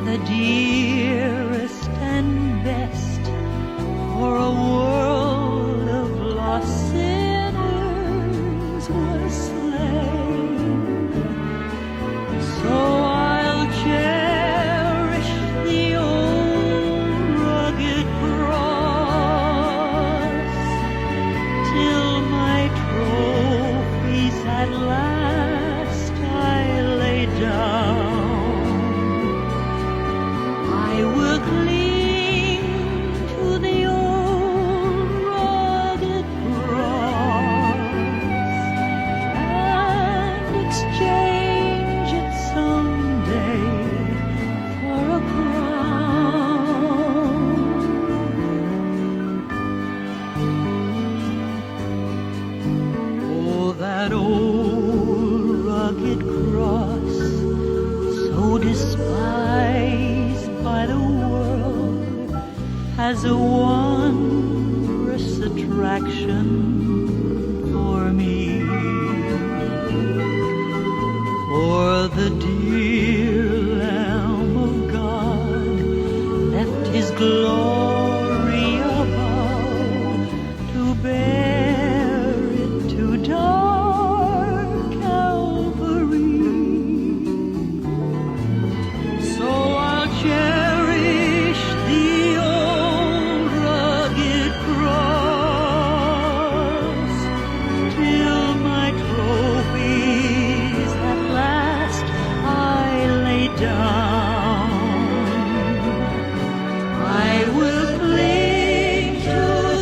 the dearest and best for a world of lost sinners was slain. So I'll cherish the old rugged cross till my trophies at last I lay down. I will cling to the old rugged cross and exchange it someday for a crown. Oh, that old rugged cross, so despised by the world, has a wondrous attraction for me. For the dear Lamb of God left his glory above to bear it to dark Calvary. So I'll cherish the old rugged cross till my trophies at last I lay down. I will cling to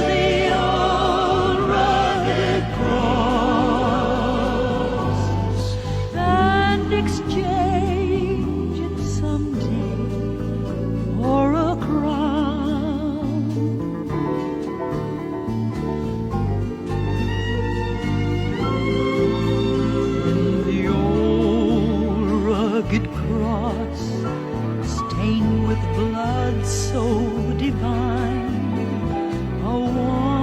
the old rugged cross and exchange it someday for a crown. In the old rugged cross, stained with blood so divine, a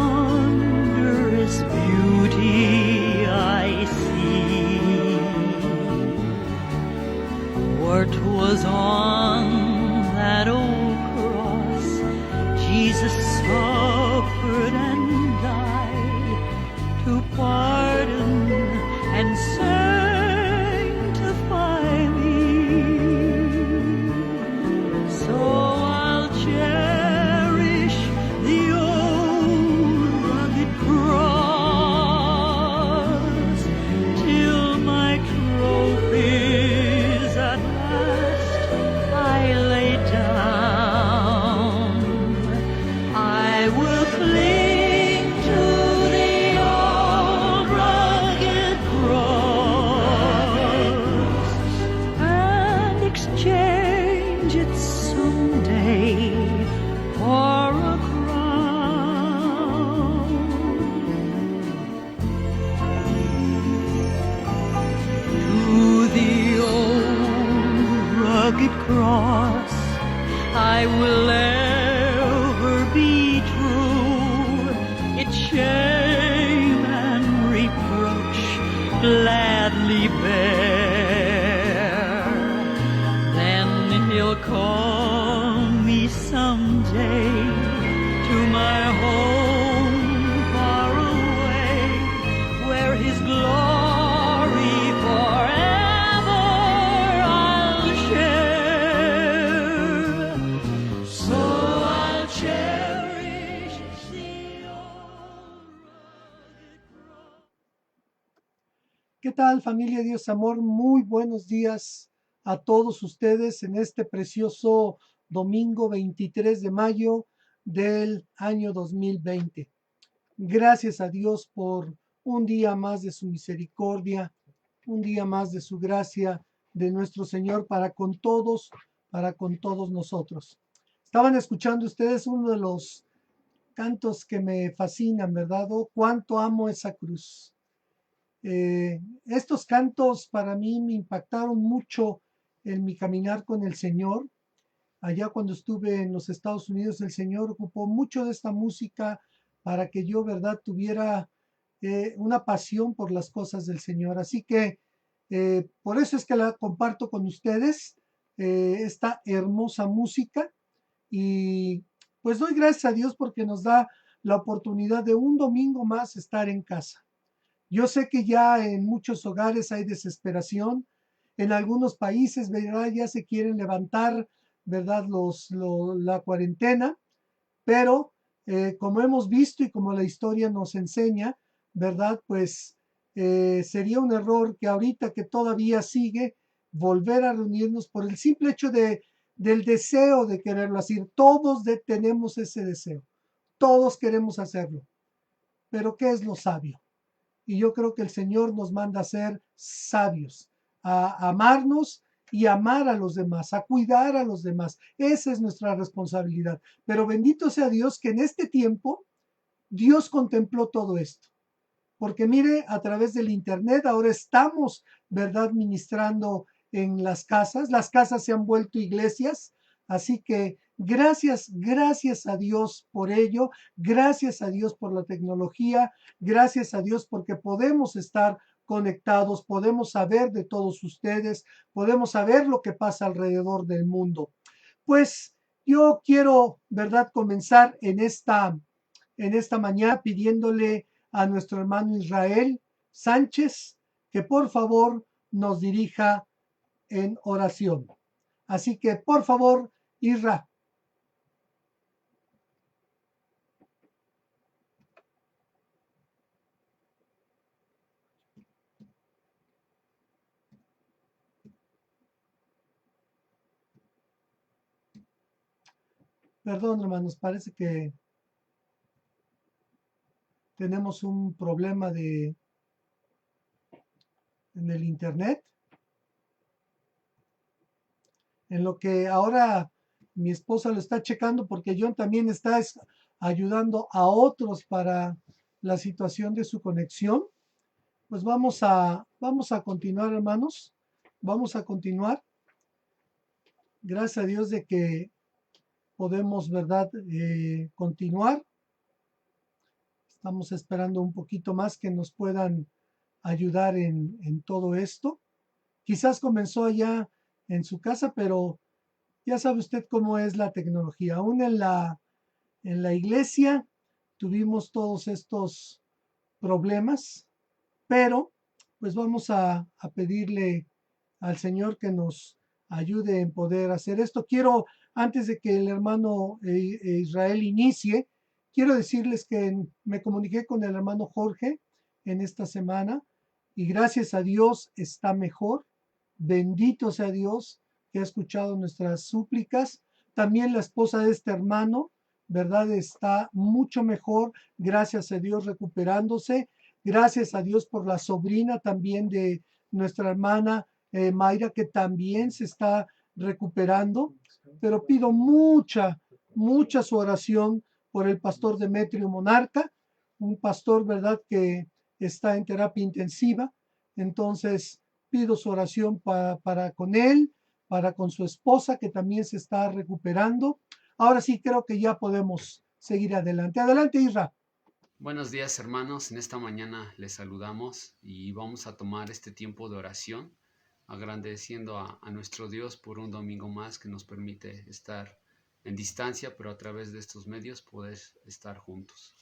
wondrous beauty I see. For 'twas on that old cross Jesus suffered and died to pardon and sanctify me. So I'll cherish the old rugged cross till my trophies at last I lay down. I will cling to the old rugged cross and exchange it someday for a crown. To the old rugged cross I will ever be true. Its shame and reproach gladly bear. Then he'll call me someday to my home far away, where his glory forever I'll share. So I'll cherish the old rugged cross. ¿Qué tal, familia Dios Amor? Muy buenos días a todos ustedes en este precioso domingo 23 de mayo del año 2020. Gracias a Dios por un día más de su misericordia, un día más de su gracia de nuestro Señor para con todos nosotros. Estaban escuchando ustedes uno de los cantos que me fascinan, ¿verdad? Oh, cuánto amo esa cruz. Estos cantos para mí me impactaron mucho en mi caminar con el Señor. Allá cuando estuve en los Estados Unidos, el Señor ocupó mucho de esta música para que yo, ¿verdad?, tuviera una pasión por las cosas del Señor. Así que por eso es que la comparto con ustedes, esta hermosa música y pues doy gracias a Dios porque nos da la oportunidad de un domingo más estar en casa. Yo sé que ya en muchos hogares hay desesperación, en algunos países, ¿verdad? Ya se quieren levantar, ¿verdad? La cuarentena, pero como hemos visto y como la historia nos enseña, ¿verdad? Pues sería un error que ahorita que todavía sigue, volver a reunirnos por el simple hecho del deseo de quererlo hacer. Todos tenemos ese deseo, todos queremos hacerlo, pero ¿qué es lo sabio? Y yo creo que el Señor nos manda a ser sabios, a amarnos y amar a los demás, a cuidar a los demás. Esa es nuestra responsabilidad. Pero bendito sea Dios que en este tiempo Dios contempló todo esto. Porque mire, a través del Internet ahora estamos, ¿verdad?, ministrando en las casas se han vuelto iglesias, así que gracias a Dios por ello, gracias a Dios por la tecnología, gracias a Dios porque podemos estar conectados, podemos saber de todos ustedes, podemos saber lo que pasa alrededor del mundo. Pues yo quiero, ¿verdad?, comenzar en esta mañana pidiéndole a nuestro hermano Israel Sánchez que por favor nos dirija en oración. Así que por favor, Isra. Perdón, hermanos, parece que tenemos un problema en el internet. En lo que ahora mi esposa lo está checando porque John también está ayudando a otros para la situación de su conexión. Pues vamos a continuar, hermanos. Vamos a continuar. Gracias a Dios de que podemos, ¿verdad?, continuar. Estamos esperando un poquito más que nos puedan ayudar en todo esto. Quizás comenzó allá en su casa, pero ya sabe usted cómo es la tecnología. Aún en la iglesia tuvimos todos estos problemas, pero pues vamos a pedirle al Señor que nos ayude en poder hacer esto. Quiero, antes de que el hermano Israel inicie, quiero decirles que me comuniqué con el hermano Jorge en esta semana y gracias a Dios está mejor. Bendito sea Dios que ha escuchado nuestras súplicas. También la esposa de este hermano, ¿verdad? Está mucho mejor, gracias a Dios, recuperándose. Gracias a Dios por la sobrina también de nuestra hermana Mayra, que también se está recuperando. Pero pido mucha su oración por el pastor Demetrio Monarca, un pastor, ¿verdad?, que está en terapia intensiva. Entonces, pido su oración para con él, para con su esposa, que también se está recuperando. Ahora sí creo que ya podemos seguir adelante. Adelante, Isra. Buenos días, hermanos. En esta mañana les saludamos y vamos a tomar este tiempo de oración, agradeciendo a nuestro Dios por un domingo más que nos permite estar en distancia, pero a través de estos medios poder estar juntos.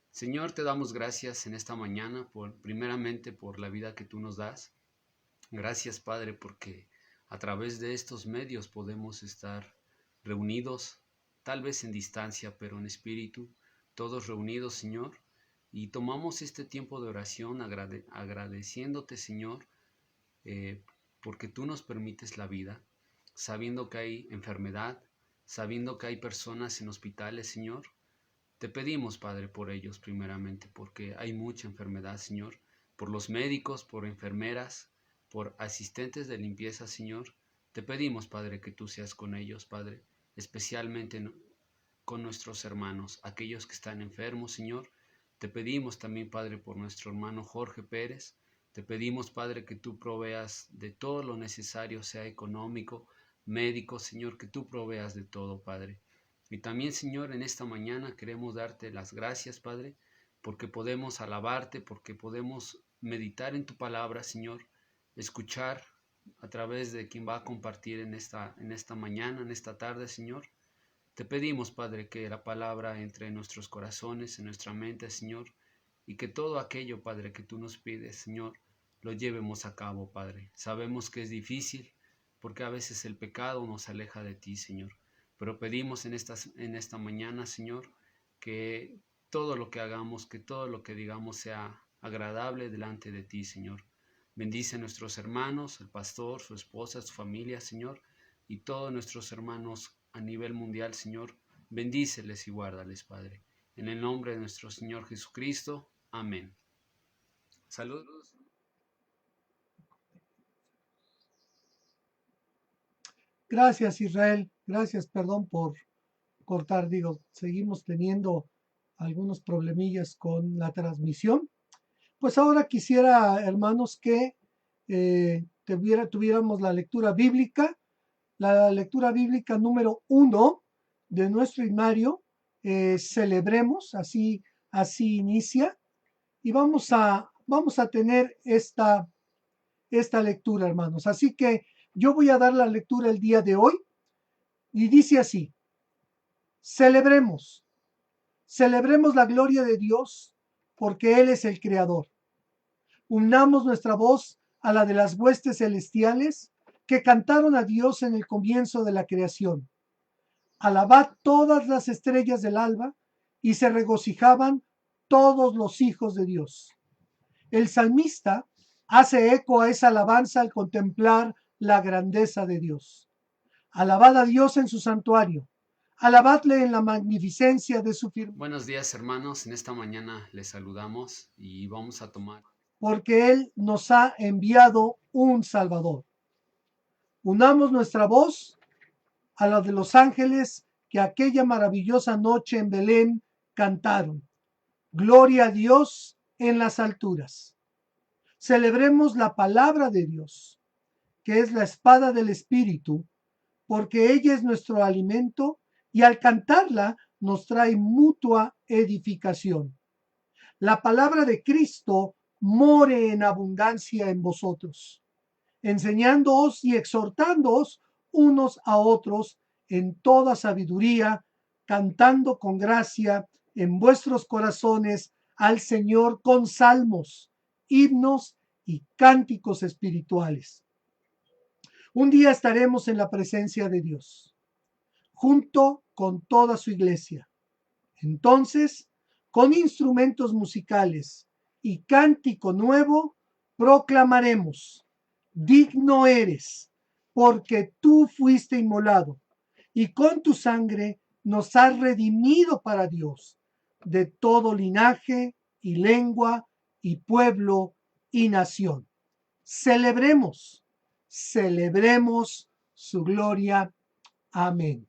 Señor, te damos gracias en esta mañana, primeramente por la vida que tú nos das. Gracias, Padre, porque a través de estos medios podemos estar reunidos, tal vez en distancia, pero en espíritu, todos reunidos, Señor, y tomamos este tiempo de oración agradeciéndote, Señor, eh, porque tú nos permites la vida, sabiendo que hay enfermedad, sabiendo que hay personas en hospitales, Señor. Te pedimos, Padre, por ellos primeramente, porque hay mucha enfermedad, Señor, por los médicos, por enfermeras, por asistentes de limpieza, Señor. Te pedimos, Padre, que tú seas con ellos, Padre, especialmente con nuestros hermanos, aquellos que están enfermos, Señor. Te pedimos también, Padre, por nuestro hermano Jorge Pérez. Te pedimos, Padre, que tú proveas de todo lo necesario, sea económico, médico, Señor, que tú proveas de todo, Padre. Y también, Señor, en esta mañana queremos darte las gracias, Padre, porque podemos alabarte, porque podemos meditar en tu palabra, Señor, escuchar a través de quien va a compartir en esta mañana, en esta tarde, Señor. Te pedimos, Padre, que la palabra entre en nuestros corazones, en nuestra mente, Señor, y que todo aquello, Padre, que tú nos pides, Señor, lo llevemos a cabo, Padre. Sabemos que es difícil, porque a veces el pecado nos aleja de ti, Señor. Pero pedimos en esta mañana, Señor, que todo lo que hagamos, que todo lo que digamos sea agradable delante de ti, Señor. Bendice a nuestros hermanos, el pastor, su esposa, su familia, Señor, y todos nuestros hermanos a nivel mundial, Señor. Bendíceles y guárdales, Padre. En el nombre de nuestro Señor Jesucristo. Amén. Saludos. Gracias, Israel. Gracias, perdón por cortar. Seguimos teniendo algunos problemillas con la transmisión. Pues ahora quisiera, hermanos, que tuviéramos la lectura bíblica número 1 de nuestro himnario. Celebremos, así inicia, y vamos a tener esta lectura, hermanos. Así que yo voy a dar la lectura el día de hoy, y dice así: celebremos la gloria de Dios, porque Él es el Creador. Unamos nuestra voz a la de las huestes celestiales que cantaron a Dios en el comienzo de la creación. Alabad todas las estrellas del alba, y se regocijaban todos los hijos de Dios. El salmista hace eco a esa alabanza al contemplar la grandeza de Dios. Alabad a Dios en su santuario. Alabadle en la magnificencia de su firmeza. Buenos días, hermanos. En esta mañana les saludamos y vamos a tomar. Porque Él nos ha enviado un Salvador. Unamos nuestra voz a la de los ángeles que aquella maravillosa noche en Belén cantaron. Gloria a Dios en las alturas. Celebremos la palabra de Dios, que es la espada del Espíritu, porque ella es nuestro alimento y al cantarla nos trae mutua edificación. La palabra de Cristo more en abundancia en vosotros, enseñándoos y exhortándoos unos a otros en toda sabiduría, cantando con gracia en vuestros corazones al Señor con salmos, himnos y cánticos espirituales. Un día estaremos en la presencia de Dios, junto con toda su iglesia. Entonces, con instrumentos musicales y cántico nuevo, proclamaremos: digno eres, porque tú fuiste inmolado, y con tu sangre nos has redimido para Dios, de todo linaje y lengua y pueblo y nación. Celebremos su gloria. Amén.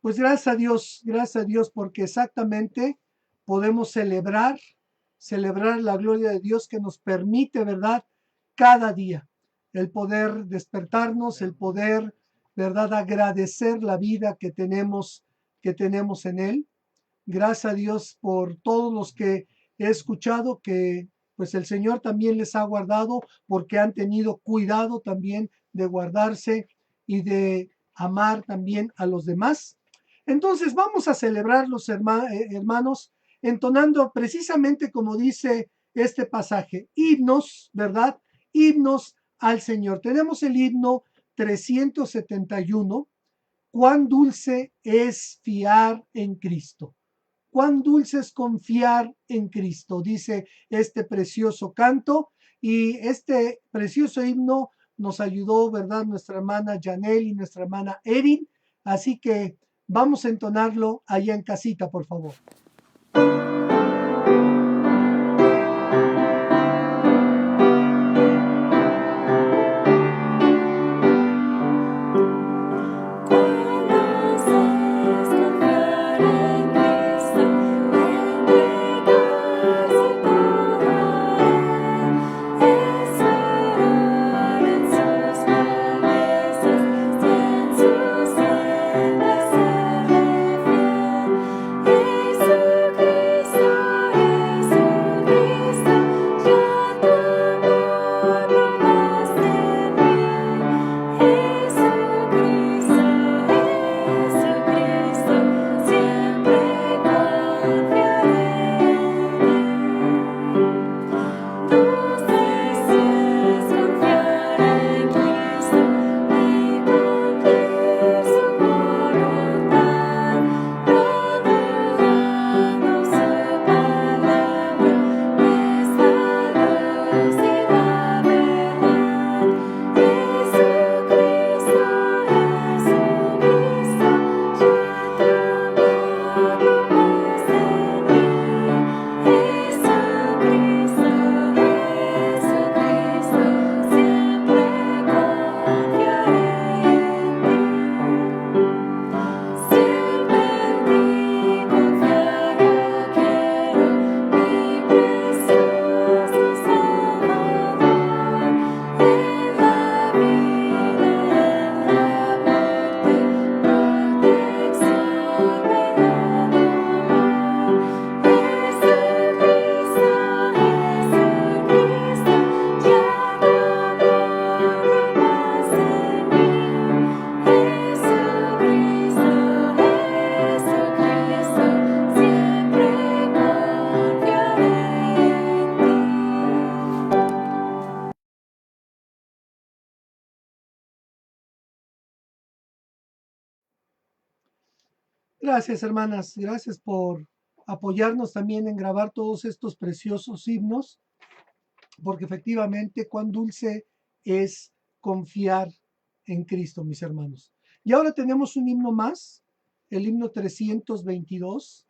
Pues gracias a Dios, porque exactamente podemos celebrar la gloria de Dios que nos permite, ¿verdad? Cada día el poder despertarnos, el poder, ¿verdad? Agradecer la vida que tenemos en Él. Gracias a Dios por todos los que he escuchado que pues el Señor también les ha guardado, porque han tenido cuidado también de guardarse y de amar también a los demás. Entonces vamos a celebrar los hermanos, entonando precisamente como dice este pasaje, himnos, ¿verdad? Himnos al Señor. Tenemos el himno 371, cuán dulce es fiar en Cristo. Cuán dulce es confiar en Cristo, dice este precioso canto, y este precioso himno nos ayudó, ¿verdad? Nuestra hermana Janel y nuestra hermana Erin, así que vamos a entonarlo allá en casita, por favor. Jesucristo. Gracias, hermanas. Gracias por apoyarnos también en grabar todos estos preciosos himnos, porque efectivamente cuán dulce es confiar en Cristo, mis hermanos. Y ahora tenemos un himno más, el himno 322,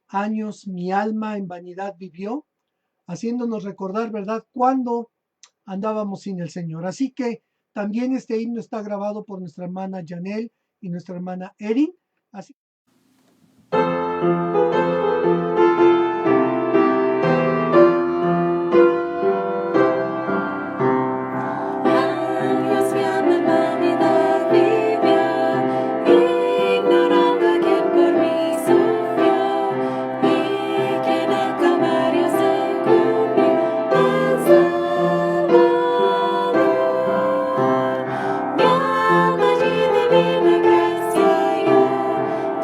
años mi alma en vanidad vivió, haciéndonos recordar, ¿verdad?, cuando andábamos sin el Señor. Así que también este himno está grabado por nuestra hermana Janel y nuestra hermana Erin. Así Años mi alma en vanidad vivió, ignorando quién por mí sufrió, y que en el Calvario se cumplió el Salvador. Mi alma allí divina gracia halló,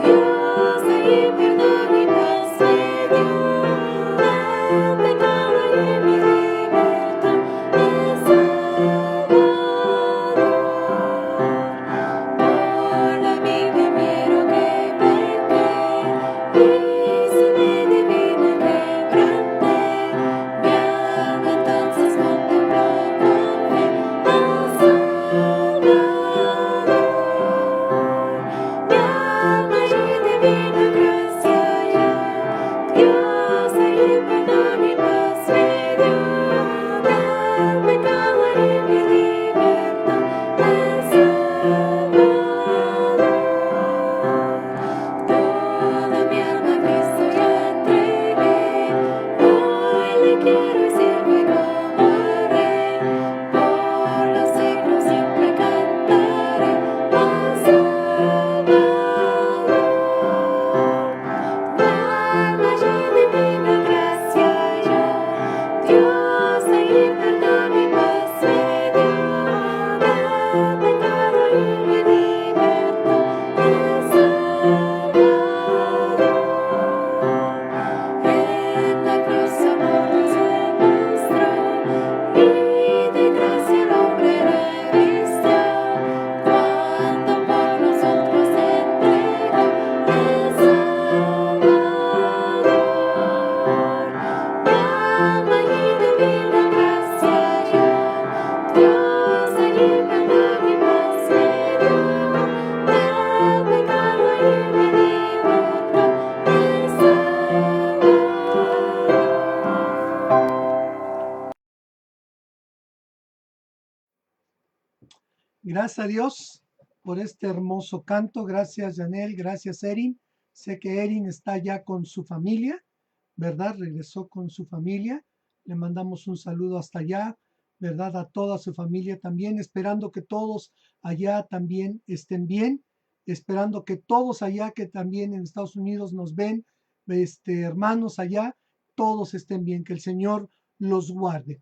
Dios allí perdón y paz me dio, del pecado y mi libertad el Salvador. Por la mi primero que pequé, hice mi divina quebranté, mi alma entonces contempló con fe al Salvador. Mi alma allí divina gracia halló, Dios allí perdón y paz me dio, del pecado y mi libertad el Salvador. Toda mi alma a Cristo ya entregué, hoy le quiero y sirve como Rey, por los siglos siempre cantaré al Salvador. Mi alma allí divina gracia halló, Dios allí perdón y paz me dio, del pecado y mi libertad el Salvador. En la cruz amor nos demostró, y de gracia el hombre revistió, cuando por nosotros se entregó el Salvador. Mi alma allí divina gracia halló, Dios allí perdón y paz me dio, del pecado y mi libertad el Salvador. gracias a Dios por este hermoso canto. Gracias, Janel. Gracias, Erin. Sé que Erin está ya con su familia, ¿verdad? Regresó con su familia. Le mandamos un saludo hasta allá, ¿verdad? A toda su familia también, esperando que todos allá también estén bien, esperando que todos allá que también en Estados Unidos nos ven, hermanos allá, todos estén bien, que el Señor los guarde.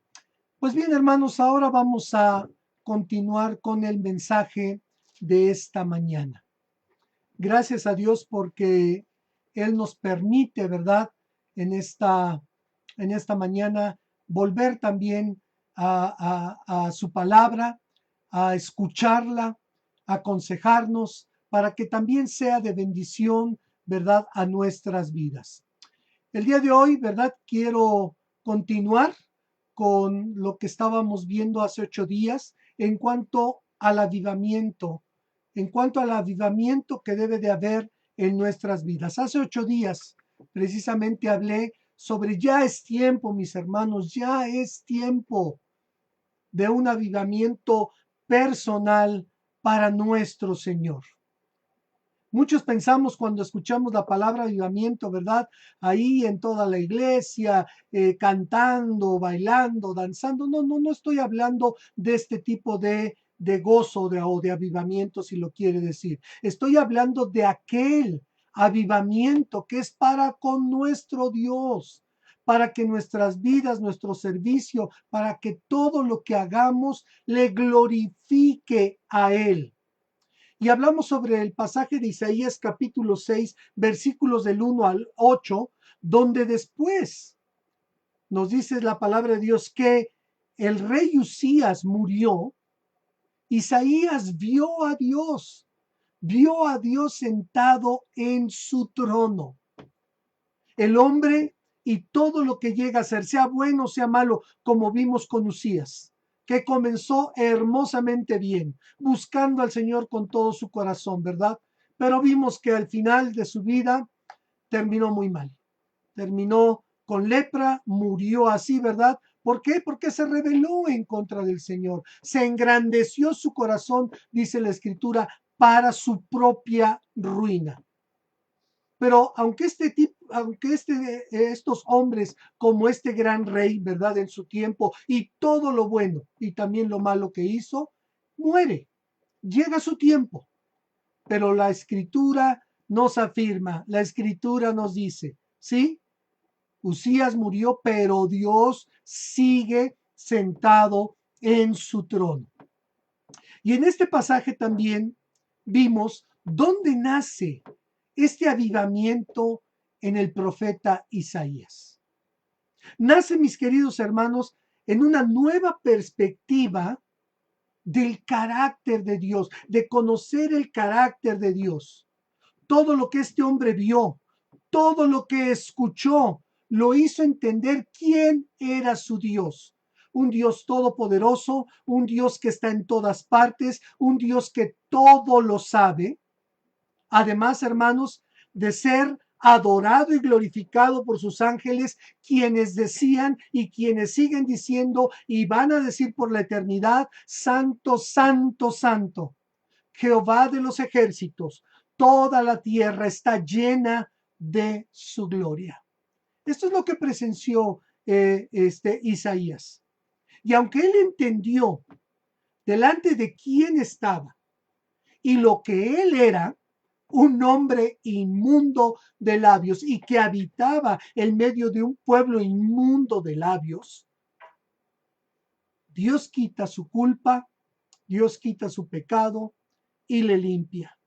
Pues bien, hermanos, ahora vamos a continuar con el mensaje de esta mañana. Gracias a Dios porque Él nos permite, ¿verdad? En esta mañana volver también a su palabra, a escucharla, a aconsejarnos, para que también sea de bendición, ¿verdad? A nuestras vidas. El día de hoy, ¿verdad? Quiero continuar con lo que estábamos viendo hace 8 días en cuanto al avivamiento, que debe de haber en nuestras vidas. Hace 8 días precisamente hablé sobre ya es tiempo, mis hermanos, ya es tiempo de un avivamiento personal para nuestro Señor. Muchos pensamos cuando escuchamos la palabra avivamiento, ¿verdad? Ahí en toda la iglesia, cantando, bailando, danzando. No estoy hablando de este tipo de gozo o de avivamiento, si lo quiere decir. Estoy hablando de aquel avivamiento que es para con nuestro Dios, para que nuestras vidas, nuestro servicio, para que todo lo que hagamos le glorifique a Él. Y hablamos sobre el pasaje de Isaías capítulo 6, versículos del 1 al 8, donde después nos dice la palabra de Dios que el rey Usías murió. Isaías vio a Dios, vio a Dios sentado en su trono. El hombre y todo lo que llega a ser, sea bueno o sea malo, como vimos con Usías, que comenzó hermosamente bien, buscando al Señor con todo su corazón, ¿verdad? Pero vimos que al final de su vida terminó muy mal. Terminó con lepra, murió así, ¿verdad? ¿Por qué? Porque se rebeló en contra del Señor. Se engrandeció su corazón, dice la Escritura, para su propia ruina. Pero aunque estos hombres, como este gran rey, ¿verdad? En su tiempo, y todo lo bueno y también lo malo que hizo, muere. Llega su tiempo. Pero la Escritura nos afirma, la Escritura nos dice, ¿sí? Usías murió, pero Dios sigue sentado en su trono. Y en este pasaje también vimos dónde nace este avivamiento en el profeta Isaías. Nace, mis queridos hermanos, en una nueva perspectiva del carácter de Dios, de conocer el carácter de Dios. Todo lo que este hombre vio, todo lo que escuchó, lo hizo entender quién era su Dios. Un Dios todopoderoso, un Dios que está en todas partes, un Dios que todo lo sabe. Además, hermanos, de ser adorado y glorificado por sus ángeles, quienes decían y quienes siguen diciendo y van a decir por la eternidad, Santo, Santo, Santo, Jehová de los ejércitos, toda la tierra está llena de su gloria. Esto es lo que presenció Isaías. Y aunque él entendió delante de quién estaba y lo que él era, un hombre inmundo de labios y que habitaba en medio de un pueblo inmundo de labios, Dios quita su culpa, Dios quita su pecado y le limpia.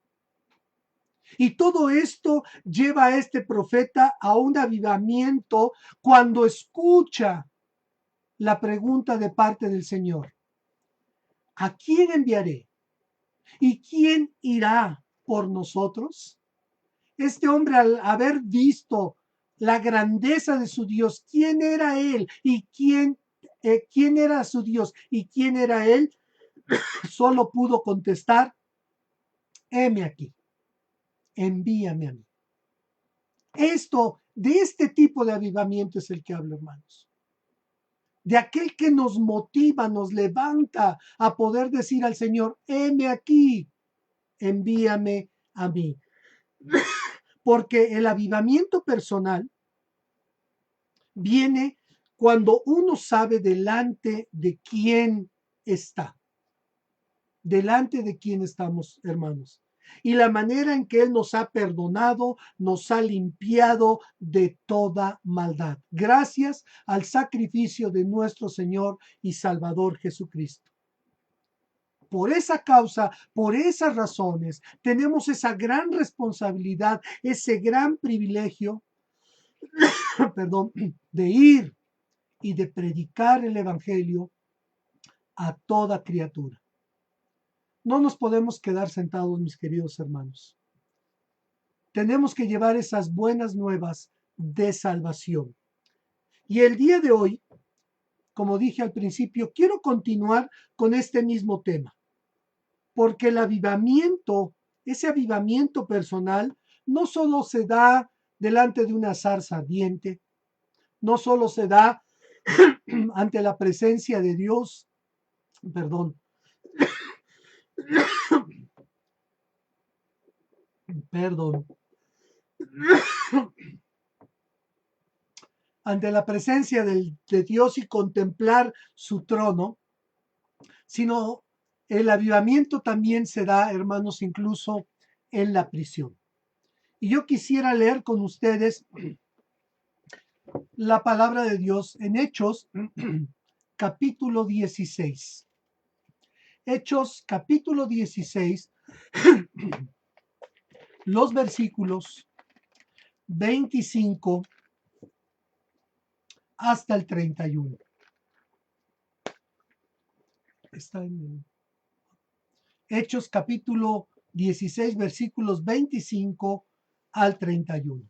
Y todo esto lleva a este profeta a un avivamiento cuando escucha la pregunta de parte del Señor. ¿A quién enviaré? ¿Y quién irá por nosotros? Este hombre, al haber visto la grandeza de su Dios, quién era él y quién era su Dios y quién era él, solo pudo contestar, heme aquí, envíame a mí. De este tipo de avivamiento es el que hablo, hermanos. De aquel que nos motiva, nos levanta a poder decir al Señor, heme aquí, envíame a mí. Porque el avivamiento personal viene cuando uno sabe delante de quién está. Delante de quién estamos, hermanos. Y la manera en que Él nos ha perdonado, nos ha limpiado de toda maldad. Gracias al sacrificio de nuestro Señor y Salvador Jesucristo. Por esa causa, por esas razones, tenemos esa gran responsabilidad, ese gran privilegio, perdón, de ir y de predicar el Evangelio a toda criatura. No nos podemos quedar sentados, mis queridos hermanos. Tenemos que llevar esas buenas nuevas de salvación. Y el día de hoy, como dije al principio, quiero continuar con este mismo tema, porque el avivamiento, ese avivamiento personal, no solo se da delante de una zarza ardiente, no solo se da ante la presencia de Dios, perdón, perdón, ante la presencia de Dios y contemplar su trono, sino el avivamiento también se da, hermanos, incluso en la prisión. Y yo quisiera leer con ustedes la palabra de Dios en Hechos, capítulo 16. Hechos, capítulo 16, los versículos 25 hasta el 31. Está en Hechos capítulo 16, versículos 25 al 31.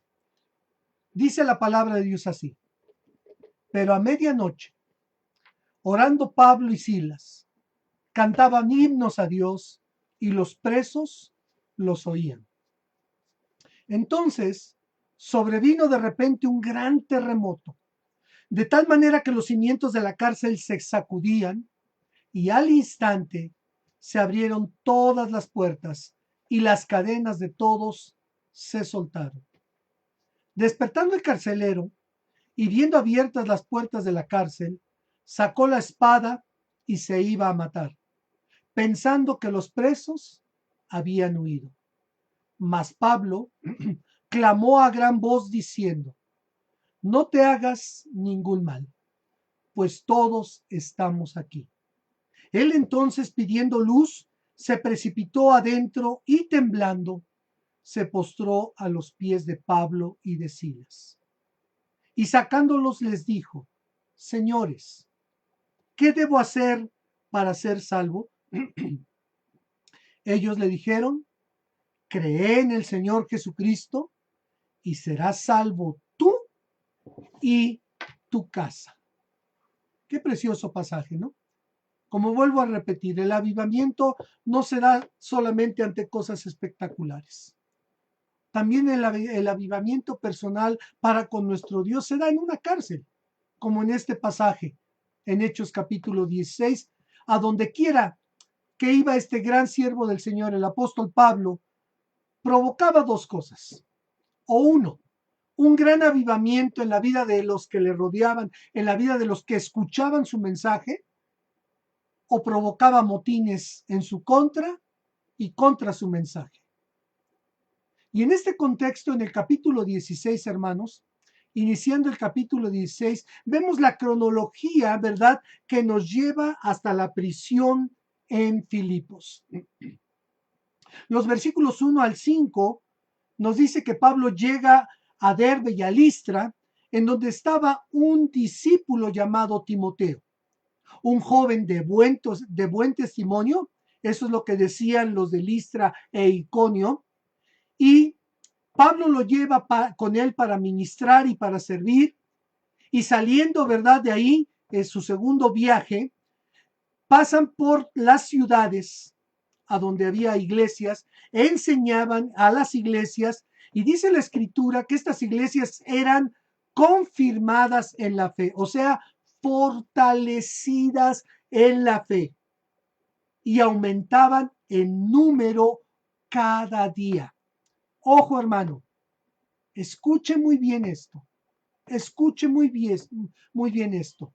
Dice la palabra de Dios así: pero a medianoche, orando Pablo y Silas, cantaban himnos a Dios y los presos los oían. Entonces sobrevino de repente un gran terremoto, de tal manera que los cimientos de la cárcel se sacudían y al instante se abrieron todas las puertas y las cadenas de todos se soltaron. Despertando el carcelero y viendo abiertas las puertas de la cárcel, sacó la espada y se iba a matar, pensando que los presos habían huido. Mas Pablo clamó a gran voz diciendo: no te hagas ningún mal, pues todos estamos aquí. Él entonces, pidiendo luz, se precipitó adentro y temblando, se postró a los pies de Pablo y de Silas. Y sacándolos les dijo: señores, ¿qué debo hacer para ser salvo? Ellos le dijeron: cree en el Señor Jesucristo y serás salvo tú y tu casa. Qué precioso pasaje, ¿no? Como vuelvo a repetir, el avivamiento no se da solamente ante cosas espectaculares. También el avivamiento personal para con nuestro Dios se da en una cárcel, como en este pasaje, en Hechos capítulo 16, a donde quiera que iba este gran siervo del Señor, el apóstol Pablo, provocaba dos cosas. O uno, un gran avivamiento en la vida de los que le rodeaban, en la vida de los que escuchaban su mensaje, o provocaba motines en su contra y contra su mensaje. Y en este contexto, en el capítulo 16, hermanos, iniciando el capítulo 16, vemos la cronología, ¿verdad?, que nos lleva hasta la prisión en Filipos. Los versículos 1 al 5 nos dice que Pablo llega a Derbe y a Listra, en donde estaba un discípulo llamado Timoteo, un joven de buen testimonio. Eso es lo que decían los de Listra e Iconio. Y Pablo lo lleva con él para ministrar y para servir. Y saliendo, ¿verdad?, de ahí, en su segundo viaje, pasan por las ciudades a donde había iglesias, enseñaban a las iglesias, y dice la escritura que estas iglesias eran confirmadas en la fe, o sea, fortalecidas en la fe, y aumentaban en número cada día. Ojo, hermano, escuche muy bien esto, escuche muy bien esto.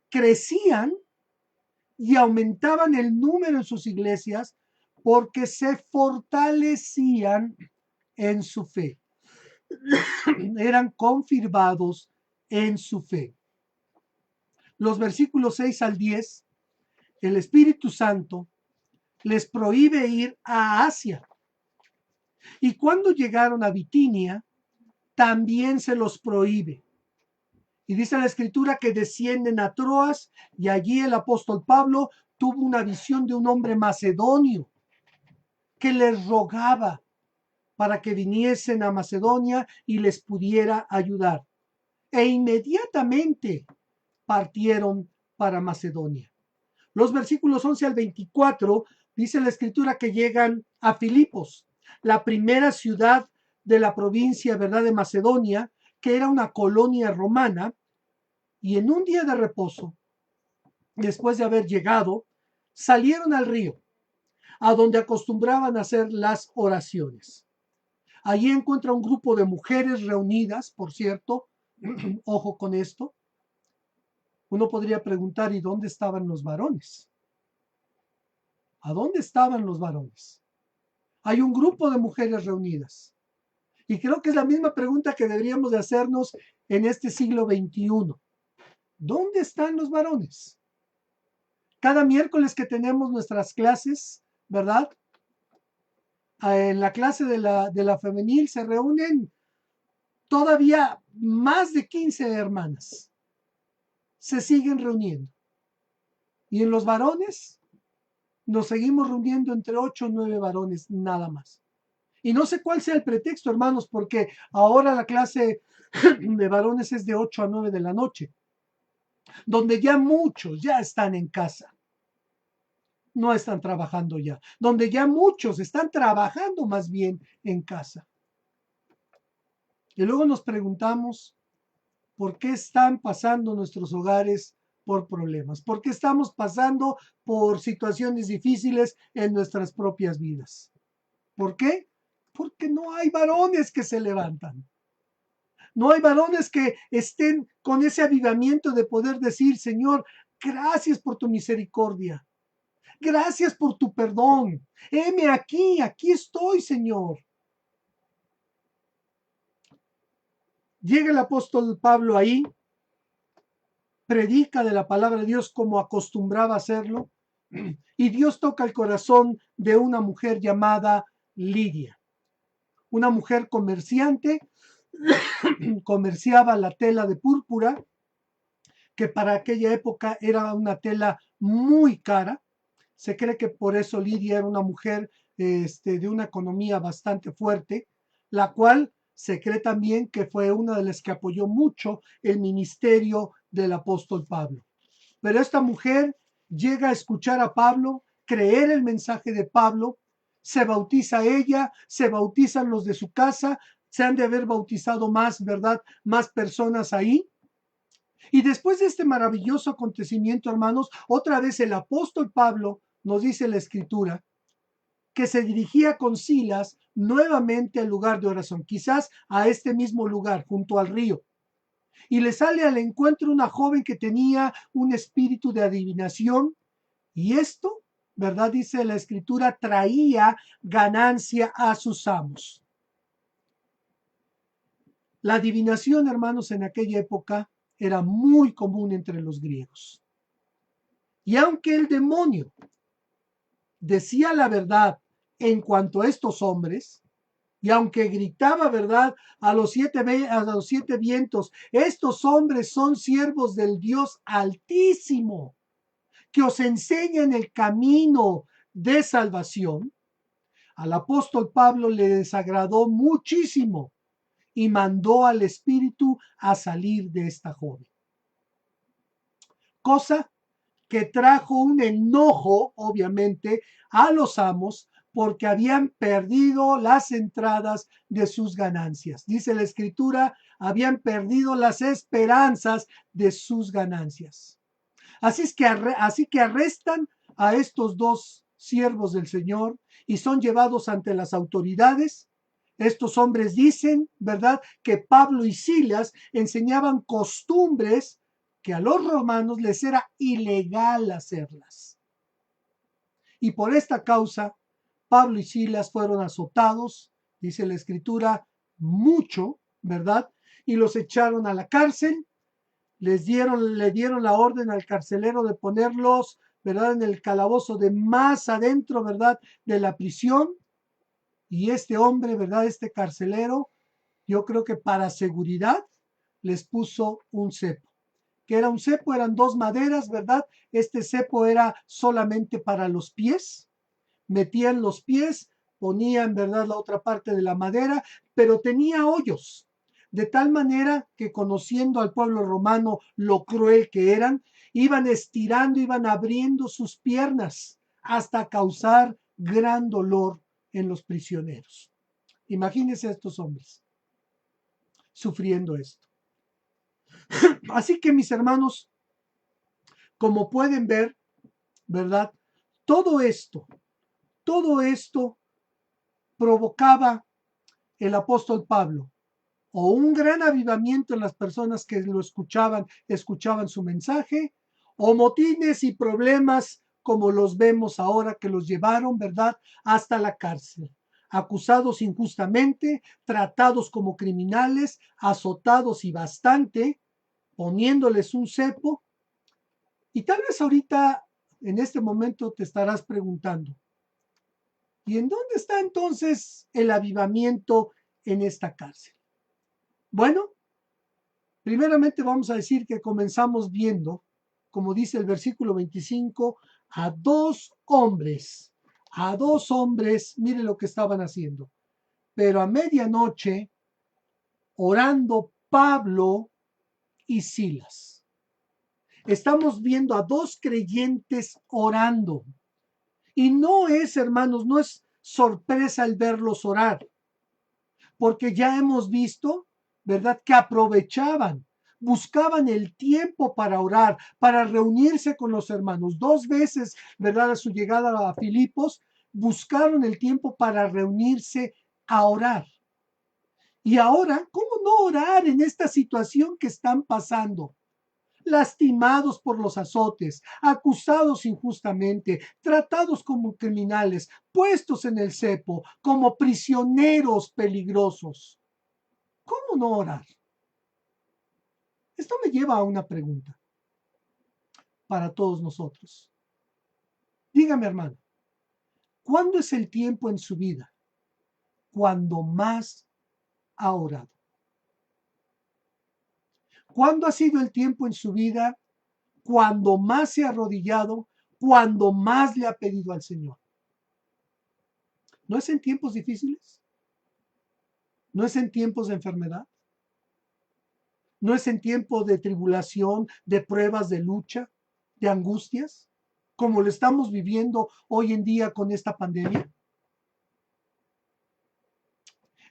Crecían y aumentaban el número en sus iglesias porque se fortalecían en su fe. Eran confirmados en su fe. Los versículos 6 al 10, el Espíritu Santo les prohíbe ir a Asia. Y cuando llegaron a Bitinia, también se los prohíbe. Y dice la escritura que descienden a Troas, y allí el apóstol Pablo tuvo una visión de un hombre macedonio que les rogaba para que viniesen a Macedonia y les pudiera ayudar. E inmediatamente partieron para Macedonia. Los versículos 11 al 24 dice la escritura que llegan a Filipos, la primera ciudad de la provincia, ¿verdad?, de Macedonia, que era una colonia romana. Y en un día de reposo, después de haber llegado, salieron al río, a donde acostumbraban a hacer las oraciones. Allí encuentra un grupo de mujeres reunidas, por cierto, ojo con esto. Uno podría preguntar: ¿y dónde estaban los varones? ¿A dónde estaban los varones? Hay un grupo de mujeres reunidas. Y creo que es la misma pregunta que deberíamos de hacernos en este siglo XXI. ¿Dónde están los varones? Cada miércoles que tenemos nuestras clases, ¿verdad?, en la clase de la femenil se reúnen todavía más de 15 hermanas. Se siguen reuniendo. Y en los varones, nos seguimos reuniendo entre 8 o 9 varones, nada más. Y no sé cuál sea el pretexto, hermanos, porque ahora la clase de varones es de 8 a 9 de la noche, donde ya muchos ya están en casa, no están trabajando ya, donde ya muchos están trabajando más bien en casa. Y luego nos preguntamos, ¿por qué están pasando nuestros hogares por problemas? ¿Por qué estamos pasando por situaciones difíciles en nuestras propias vidas? ¿Por qué? Porque no hay varones que se levantan. No hay varones que estén con ese avivamiento de poder decir, Señor, gracias por tu misericordia. Gracias por tu perdón. Heme aquí estoy, Señor. Llega el apóstol Pablo ahí, predica de la palabra de Dios como acostumbraba hacerlo, y Dios toca el corazón de una mujer llamada Lidia, una mujer comerciante, comerciaba la tela de púrpura, que para aquella época era una tela muy cara. Se cree que por eso Lidia era una mujer de una economía bastante fuerte, la cual se cree también que fue una de las que apoyó mucho el ministerio del apóstol Pablo. Pero esta mujer llega a escuchar a Pablo, creer el mensaje de Pablo, se bautiza ella, se bautizan los de su casa, se han de haber bautizado más, ¿verdad? Más personas ahí. Y después de este maravilloso acontecimiento, hermanos, otra vez el apóstol Pablo, nos dice la escritura, que se dirigía con Silas nuevamente al lugar de oración, quizás a este mismo lugar, junto al río. Y le sale al encuentro una joven que tenía un espíritu de adivinación, y esto, ¿verdad? Dice la escritura, traía ganancia a sus amos. La adivinación, hermanos, en aquella época era muy común entre los griegos. Y aunque el demonio decía la verdad en cuanto a estos hombres, y aunque gritaba verdad a los siete vientos, estos hombres son siervos del Dios Altísimo, que os enseñan el camino de salvación, al apóstol Pablo le desagradó muchísimo y mandó al espíritu a salir de esta joven. Cosa que trajo un enojo, obviamente, a los amos porque habían perdido las entradas de sus ganancias. Dice la escritura, habían perdido las esperanzas de sus ganancias. Así que arrestan a estos dos siervos del Señor y son llevados ante las autoridades. Estos hombres dicen, ¿verdad?, que Pablo y Silas enseñaban costumbres que a los romanos les era ilegal hacerlas. Y por esta causa, Pablo y Silas fueron azotados, dice la escritura, mucho, ¿verdad? Y los echaron a la cárcel, le dieron la orden al carcelero de ponerlos, ¿verdad?, en el calabozo de más adentro, ¿verdad?, de la prisión. Y este hombre, ¿verdad?, este carcelero, yo creo que para seguridad les puso un cepo. Que era un cepo, eran dos maderas, ¿verdad? Este cepo era solamente para los pies. Metían los pies, ponían, ¿verdad?, la otra parte de la madera, pero tenía hoyos. De tal manera que conociendo al pueblo romano lo cruel que eran, iban estirando, iban abriendo sus piernas hasta causar gran dolor en los prisioneros. Imagínense a estos hombres sufriendo esto. Así que mis hermanos, como pueden ver, ¿verdad? Todo esto provocaba el apóstol Pablo o un gran avivamiento en las personas que lo escuchaban su mensaje, o motines y problemas como los vemos ahora que los llevaron, ¿verdad?, hasta la cárcel, acusados injustamente, tratados como criminales, azotados y bastante, poniéndoles un cepo. Y tal vez ahorita, en este momento, te estarás preguntando, ¿y en dónde está entonces el avivamiento en esta cárcel? Bueno, primeramente vamos a decir que comenzamos viendo, como dice el versículo 25, a dos hombres, mire lo que estaban haciendo. Pero a medianoche, orando Pablo y Silas. Estamos viendo a dos creyentes orando. Y no es, hermanos, no es sorpresa el verlos orar, porque ya hemos visto, ¿verdad?, que aprovechaban, buscaban el tiempo para orar, para reunirse con los hermanos. Dos veces, ¿verdad?, a su llegada a Filipos, buscaron el tiempo para reunirse a orar. Y ahora, ¿cómo no orar en esta situación que están pasando? Lastimados por los azotes, acusados injustamente, tratados como criminales, puestos en el cepo, como prisioneros peligrosos. ¿Cómo no orar? Esto me lleva a una pregunta para todos nosotros. Dígame, hermano, ¿cuándo es el tiempo en su vida cuando más ha orado? ¿Cuándo ha sido el tiempo en su vida cuando más se ha arrodillado, cuando más le ha pedido al Señor? ¿No es en tiempos difíciles? ¿No es en tiempos de enfermedad? ¿No es en tiempos de tribulación, de pruebas, de lucha, de angustias, como lo estamos viviendo hoy en día con esta pandemia?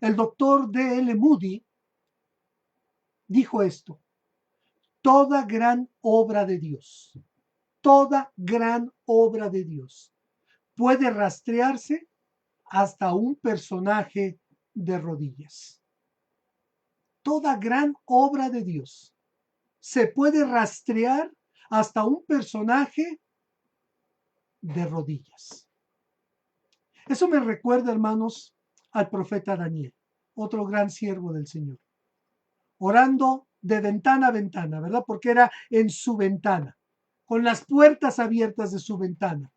El doctor D.L. Moody dijo esto: toda gran obra de Dios, toda gran obra de Dios puede rastrearse hasta un personaje de rodillas. Toda gran obra de Dios se puede rastrear hasta un personaje de rodillas. Eso me recuerda, hermanos, al profeta Daniel, otro gran siervo del Señor, orando de ventana a ventana, ¿verdad? Porque era en su ventana, con las puertas abiertas de su ventana,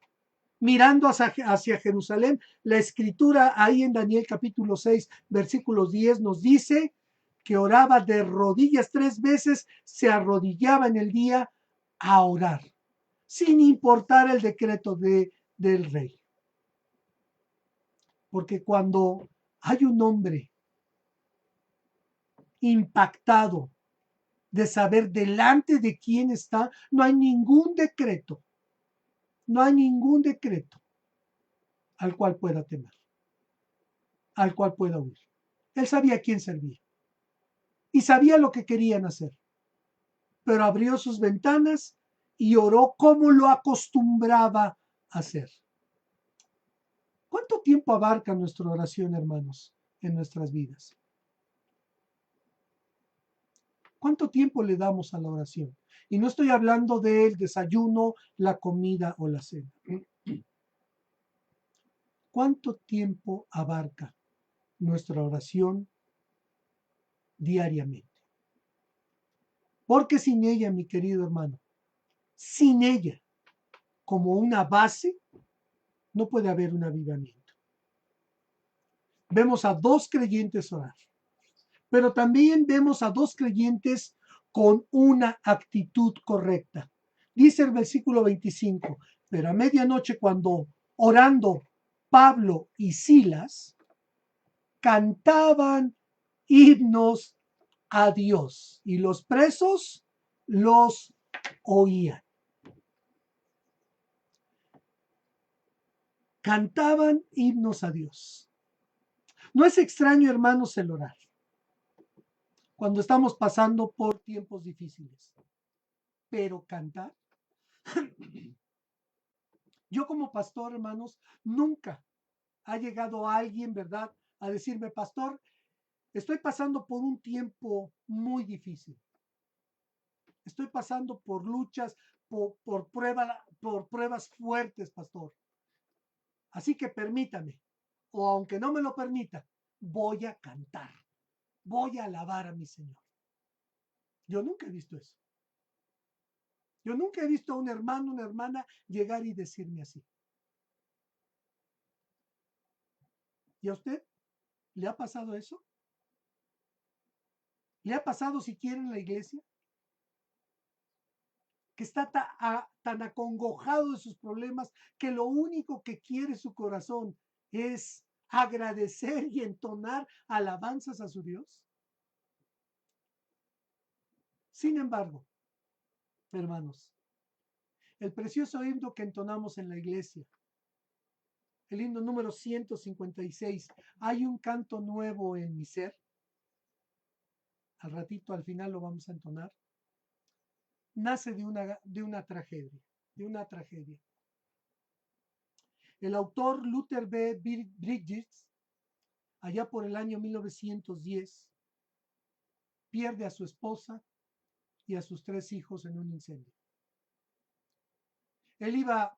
mirando hacia Jerusalén. La escritura ahí en Daniel capítulo 6, versículos 10 nos dice que oraba de rodillas 3 veces, se arrodillaba en el día a orar, sin importar el decreto del rey. Porque cuando hay un hombre impactado de saber delante de quién está, no hay ningún decreto al cual pueda temer, al cual pueda huir. Él sabía a quién servía y sabía lo que querían hacer, pero abrió sus ventanas y oró como lo acostumbraba a hacer. ¿Cuánto tiempo abarca nuestra oración, hermanos, en nuestras vidas? ¿Cuánto tiempo le damos a la oración? Y no estoy hablando del desayuno, la comida o la cena. ¿Cuánto tiempo abarca nuestra oración diariamente? Porque sin ella, mi querido hermano, sin ella como una base, no puede haber un avivamiento. Vemos a dos creyentes orar, pero también vemos a dos creyentes con una actitud correcta. Dice el versículo 25, pero a medianoche, cuando orando Pablo y Silas cantaban himnos a Dios y los presos los oían. Cantaban himnos a Dios. No es extraño, hermanos, el orar cuando estamos pasando por tiempos difíciles, pero cantar. Yo como pastor, hermanos, nunca ha llegado alguien, ¿verdad?, a decirme: pastor, estoy pasando por un tiempo muy difícil. Estoy pasando por luchas, por pruebas fuertes, pastor. Así que permítame, o aunque no me lo permita, voy a cantar, voy a alabar a mi Señor. Yo nunca he visto eso. Yo nunca he visto a un hermano, una hermana llegar y decirme así. ¿Y a usted le ha pasado eso? ¿Le ha pasado siquiera en la iglesia? que está tan acongojado de sus problemas que lo único que quiere su corazón es agradecer y entonar alabanzas a su Dios? Sin embargo, hermanos, el precioso himno que entonamos en la iglesia, el himno número 156, hay un canto nuevo en mi ser. Al ratito, al final lo vamos a entonar. Nace de una tragedia. El autor Luther B. Bridges, allá por el año 1910, pierde a su esposa y a sus 3 hijos en un incendio. Él iba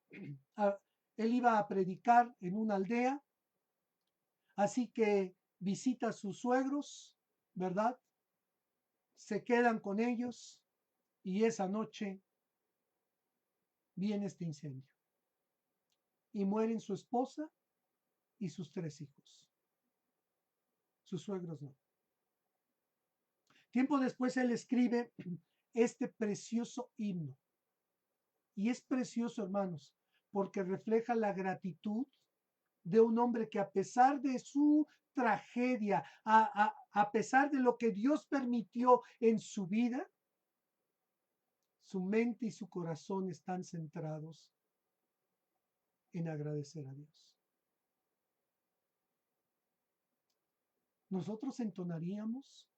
a predicar en una aldea, así que visita a sus suegros, ¿verdad? Se quedan con ellos y esa noche viene este incendio. Y mueren su esposa y sus 3 hijos. Sus suegros no. Tiempo después él escribe este precioso himno. Y es precioso, hermanos, porque refleja la gratitud de un hombre que a pesar de su tragedia, a pesar de lo que Dios permitió en su vida, su mente y su corazón están centrados en agradecer a Dios. ¿Nosotros entonaríamos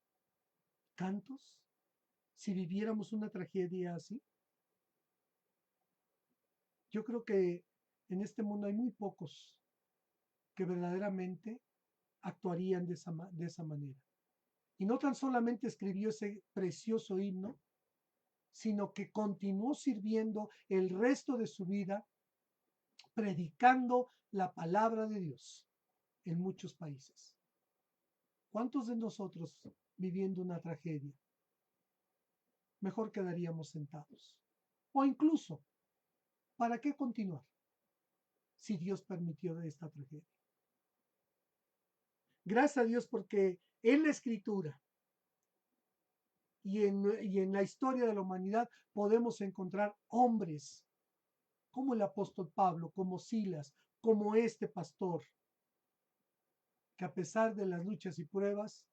cantos si viviéramos una tragedia así? Yo creo que en este mundo hay muy pocos que verdaderamente actuarían de esa manera. Y no tan solamente escribió ese precioso himno, sino que continuó sirviendo el resto de su vida predicando la palabra de Dios en muchos países. ¿Cuántos de nosotros viviendo una tragedia mejor quedaríamos sentados? O incluso, ¿para qué continuar si Dios permitió esta tragedia? Gracias a Dios porque en la Escritura y en la historia de la humanidad podemos encontrar hombres como el apóstol Pablo, como Silas, como este pastor, que a pesar de las luchas y pruebas,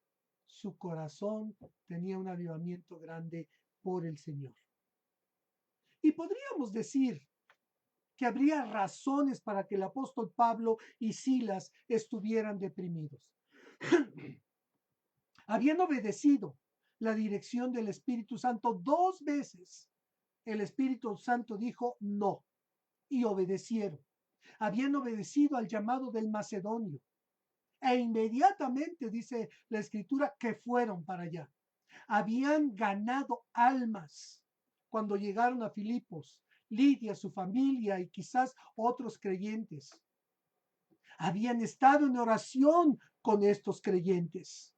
su corazón tenía un avivamiento grande por el Señor. Y podríamos decir que habría razones para que el apóstol Pablo y Silas estuvieran deprimidos. Habían obedecido la dirección del Espíritu Santo 2 veces. El Espíritu Santo dijo no y obedecieron. Habían obedecido al llamado del macedonio e inmediatamente dice la Escritura que fueron para allá. Habían ganado almas cuando llegaron a Filipos, Lidia, su familia y quizás otros creyentes. Habían estado en oración con estos creyentes.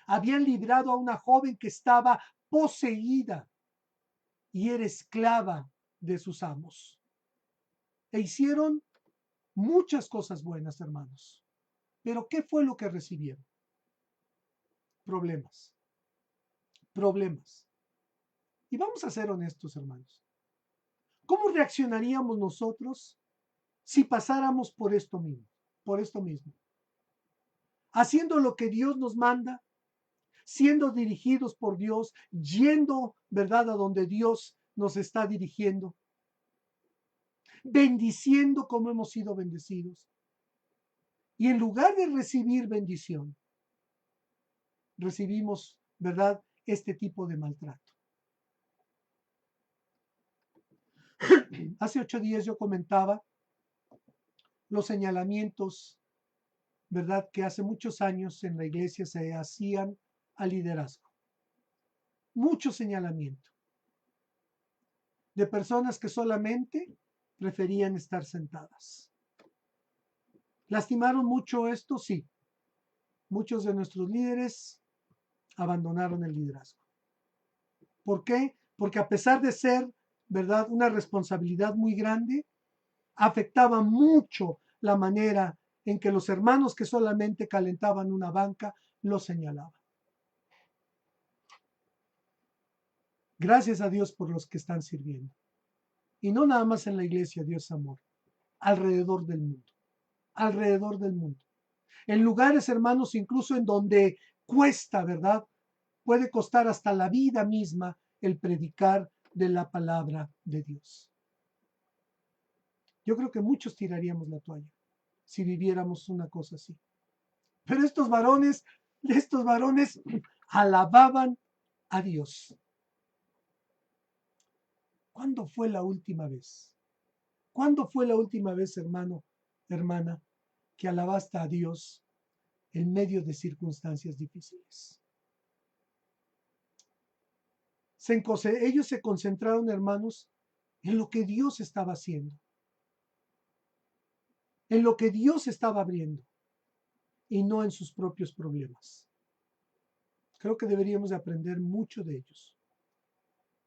Habían librado a una joven que estaba poseída y era esclava de sus amos. E hicieron muchas cosas buenas, hermanos. Pero ¿qué fue lo que recibieron? Problemas. Y vamos a ser honestos, hermanos. ¿Cómo reaccionaríamos nosotros si pasáramos por esto mismo? Haciendo lo que Dios nos manda, siendo dirigidos por Dios, yendo, ¿verdad?, a donde Dios nos está dirigiendo, bendiciendo como hemos sido bendecidos. Y en lugar de recibir bendición, recibimos, ¿verdad?, este tipo de maltrato. Hace 8 días yo comentaba los señalamientos, ¿verdad?, que hace muchos años en la iglesia se hacían al liderazgo. Mucho señalamiento de personas que solamente preferían estar sentadas. ¿Lastimaron mucho esto? Sí. Muchos de nuestros líderes abandonaron el liderazgo. ¿Por qué? Porque a pesar de ser, ¿verdad?, una responsabilidad muy grande, afectaba mucho la manera en que los hermanos que solamente calentaban una banca lo señalaban. Gracias a Dios por los que están sirviendo. Y no nada más en la iglesia, Dios amor, alrededor del mundo, alrededor del mundo. En lugares, hermanos, incluso en donde cuesta, ¿verdad? Puede costar hasta la vida misma el predicar de la palabra de Dios. Yo creo que muchos tiraríamos la toalla si viviéramos una cosa así. Pero estos varones alababan a Dios. ¿Cuándo fue la última vez? ¿Cuándo fue la última vez, hermano, hermana, que alabaste a Dios en medio de circunstancias difíciles? Ellos se concentraron, hermanos, en lo que Dios estaba haciendo, en lo que Dios estaba abriendo y no en sus propios problemas. Creo que deberíamos de aprender mucho de ellos,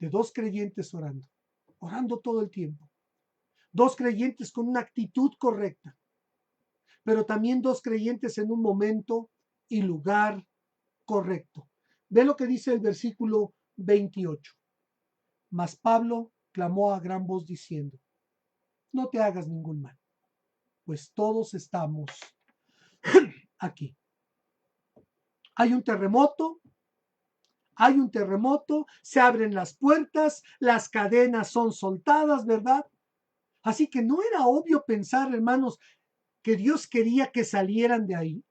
de dos creyentes orando todo el tiempo, dos creyentes con una actitud correcta, pero también dos creyentes en un momento y lugar correcto. Ve lo que dice el versículo 28. Mas Pablo clamó a gran voz diciendo: no te hagas ningún mal, pues todos estamos aquí. Hay un terremoto, se abren las puertas, las cadenas son soltadas, ¿verdad? Así que no era obvio pensar, hermanos, que Dios quería que salieran de ahí.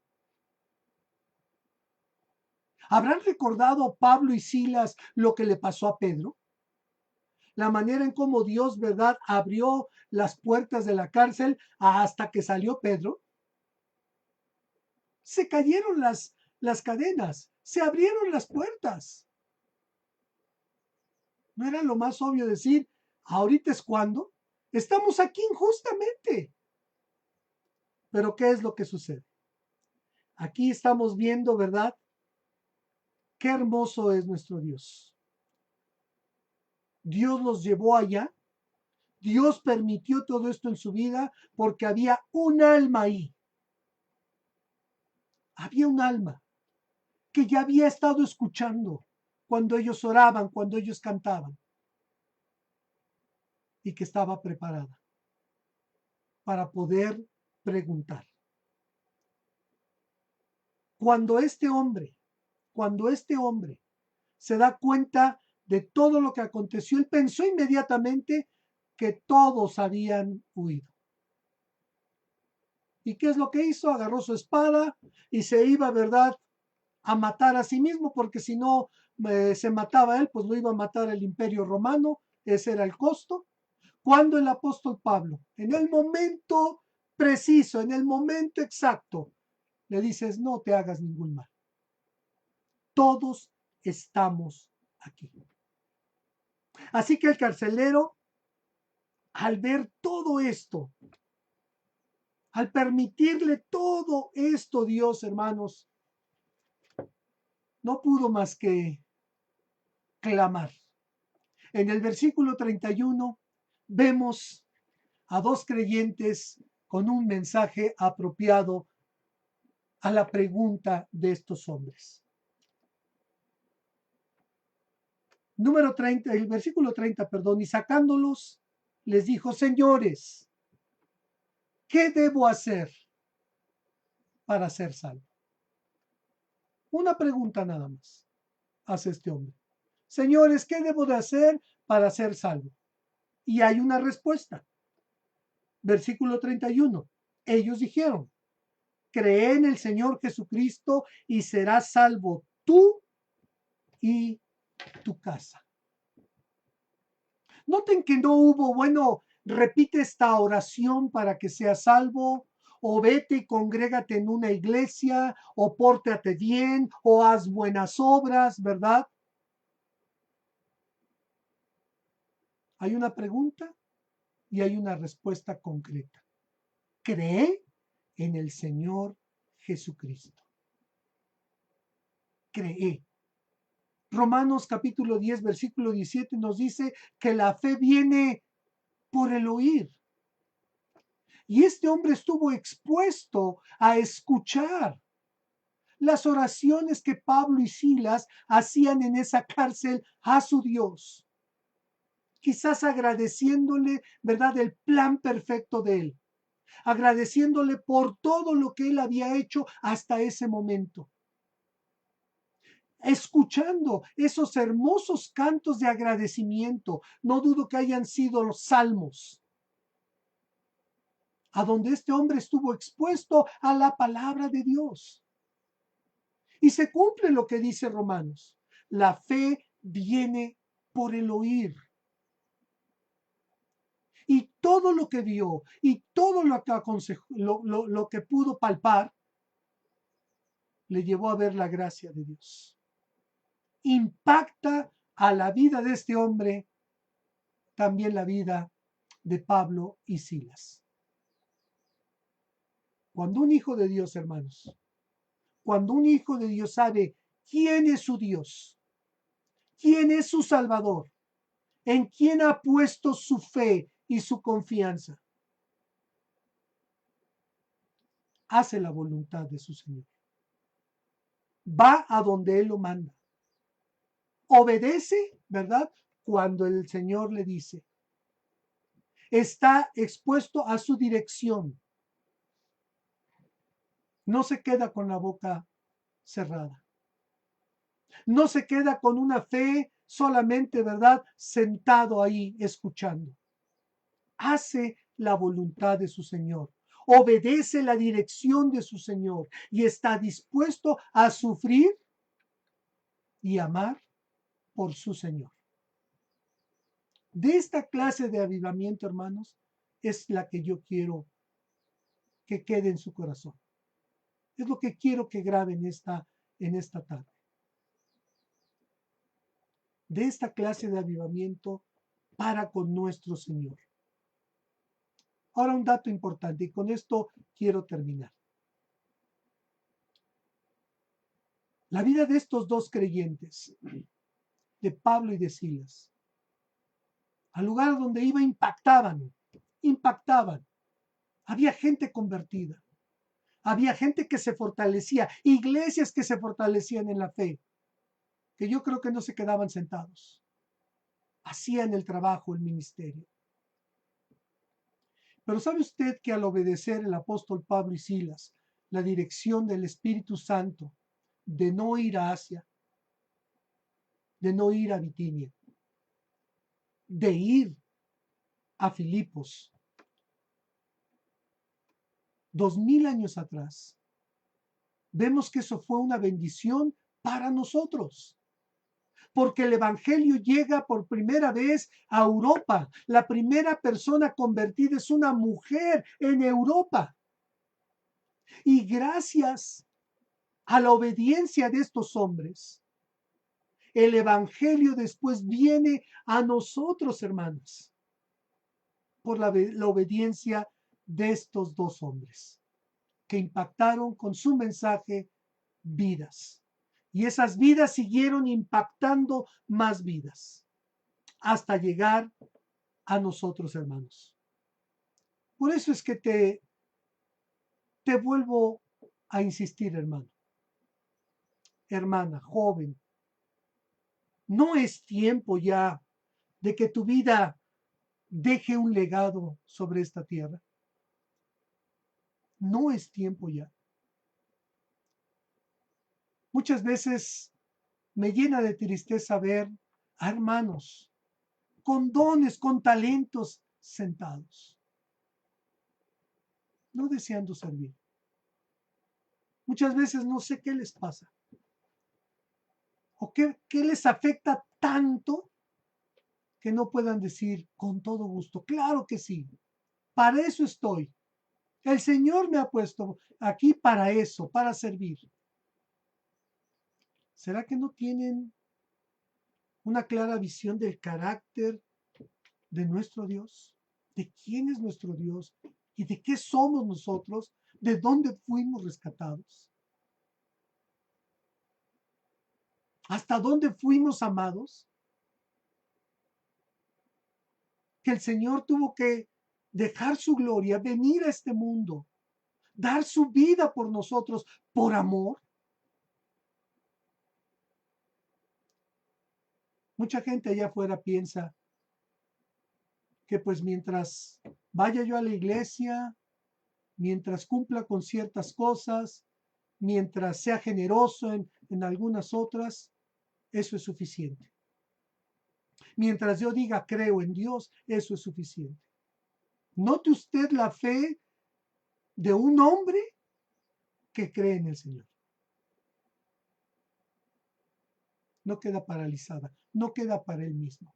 ¿Habrán recordado Pablo y Silas lo que le pasó a Pedro? La manera en cómo Dios, ¿verdad?, abrió las puertas de la cárcel hasta que salió Pedro. Se cayeron las cadenas, se abrieron las puertas. ¿No era lo más obvio decir, ahorita es cuando? Estamos aquí injustamente. Pero ¿qué es lo que sucede? Aquí estamos viendo, ¿verdad?, qué hermoso es nuestro Dios. Dios los llevó allá. Dios permitió todo esto en su vida porque había un alma ahí. Había un alma que ya había estado escuchando cuando ellos oraban, cuando ellos cantaban, y que estaba preparada para poder preguntar. Cuando este hombre se da cuenta de todo lo que aconteció, él pensó inmediatamente que todos habían huido. ¿Y qué es lo que hizo? Agarró su espada y se iba, ¿verdad?, a matar a sí mismo, porque si no se mataba él, pues lo iba a matar el Imperio Romano. Ese era el costo. Cuando el apóstol Pablo, en el momento preciso, en el momento exacto, le dices, no te hagas ningún mal. Todos estamos aquí. Así que el carcelero, al ver todo esto, al permitirle todo esto, Dios, hermanos, no pudo más que clamar. En el versículo 31 vemos a dos creyentes con un mensaje apropiado a la pregunta de estos hombres. Número 30, el versículo 30, perdón, y sacándolos, les dijo, señores, ¿qué debo hacer para ser salvo? Una pregunta nada más hace este hombre. Señores, ¿qué debo de hacer para ser salvo? Y hay una respuesta. Versículo 31. Ellos dijeron, cree en el Señor Jesucristo y serás salvo tú y tu casa. Noten que no hubo, bueno, repite esta oración para que seas salvo, o vete y congrégate en una iglesia, o pórtate bien, o haz buenas obras, ¿verdad? Hay una pregunta y hay una respuesta concreta. Cree en el Señor Jesucristo. Cree. Romanos capítulo 10, versículo 17 nos dice que la fe viene por el oír. Y este hombre estuvo expuesto a escuchar las oraciones que Pablo y Silas hacían en esa cárcel a su Dios. Quizás agradeciéndole, ¿verdad?, el plan perfecto de él. Agradeciéndole por todo lo que él había hecho hasta ese momento. Escuchando esos hermosos cantos de agradecimiento. No dudo que hayan sido los salmos, a donde este hombre estuvo expuesto a la palabra de Dios. Y se cumple lo que dice Romanos. La fe viene por el oír. Y todo lo que vio y todo lo que aconsejó, lo que pudo palpar, le llevó a ver la gracia de Dios. Impacta a la vida de este hombre también la vida de Pablo y Silas. Cuando un hijo de Dios, hermanos, cuando un hijo de Dios sabe quién es su Dios, quién es su Salvador, en quién ha puesto su fe y su confianza, hace la voluntad de su Señor. Va a donde Él lo manda. Obedece, ¿verdad?, cuando el Señor le dice. Está expuesto a su dirección. No se queda con la boca cerrada. No se queda con una fe solamente, ¿verdad?, sentado ahí escuchando. Hace la voluntad de su Señor. Obedece la dirección de su Señor y está dispuesto a sufrir y amar por su Señor. De esta clase de avivamiento, hermanos, es la que yo quiero que quede en su corazón. Es lo que quiero que grabe en esta tarde. De esta clase de avivamiento para con nuestro Señor. Ahora un dato importante y con esto quiero terminar. La vida de estos dos creyentes, de Pablo y de Silas, al lugar donde iba impactaban. Había gente convertida, había gente que se fortalecía, iglesias que se fortalecían en la fe, que yo creo que no se quedaban sentados, hacían el trabajo, el ministerio. Pero ¿sabe usted que al obedecer el apóstol Pablo y Silas la dirección del Espíritu Santo de no ir a Asia, de no ir a Bitinia, de ir a Filipos, 2000 años atrás, vemos que eso fue una bendición para nosotros? Porque el Evangelio llega por primera vez a Europa. La primera persona convertida es una mujer en Europa. Y gracias a la obediencia de estos hombres, el Evangelio después viene a nosotros, hermanos, por la obediencia de estos dos hombres, que impactaron con su mensaje vidas. Y esas vidas siguieron impactando más vidas hasta llegar a nosotros, hermanos. Por eso es que te vuelvo a insistir, hermano, hermana, joven. No es tiempo ya de que tu vida deje un legado sobre esta tierra. No es tiempo ya. Muchas veces me llena de tristeza ver a hermanos con dones, con talentos sentados, no deseando servir. Muchas veces no sé qué les pasa o qué les afecta tanto que no puedan decir con todo gusto, claro que sí, para eso estoy. El Señor me ha puesto aquí para eso, para servir. ¿Será que no tienen una clara visión del carácter de nuestro Dios? ¿De quién es nuestro Dios? ¿Y de qué somos nosotros? ¿De dónde fuimos rescatados? ¿Hasta dónde fuimos amados? Que el Señor tuvo que dejar su gloria, venir a este mundo, dar su vida por nosotros, por amor. Mucha gente allá afuera piensa que pues mientras vaya yo a la iglesia, mientras cumpla con ciertas cosas, mientras sea generoso en algunas otras, eso es suficiente. Mientras yo diga creo en Dios, eso es suficiente. Note usted la fe de un hombre que cree en el Señor. No queda paralizada, no queda para él mismo.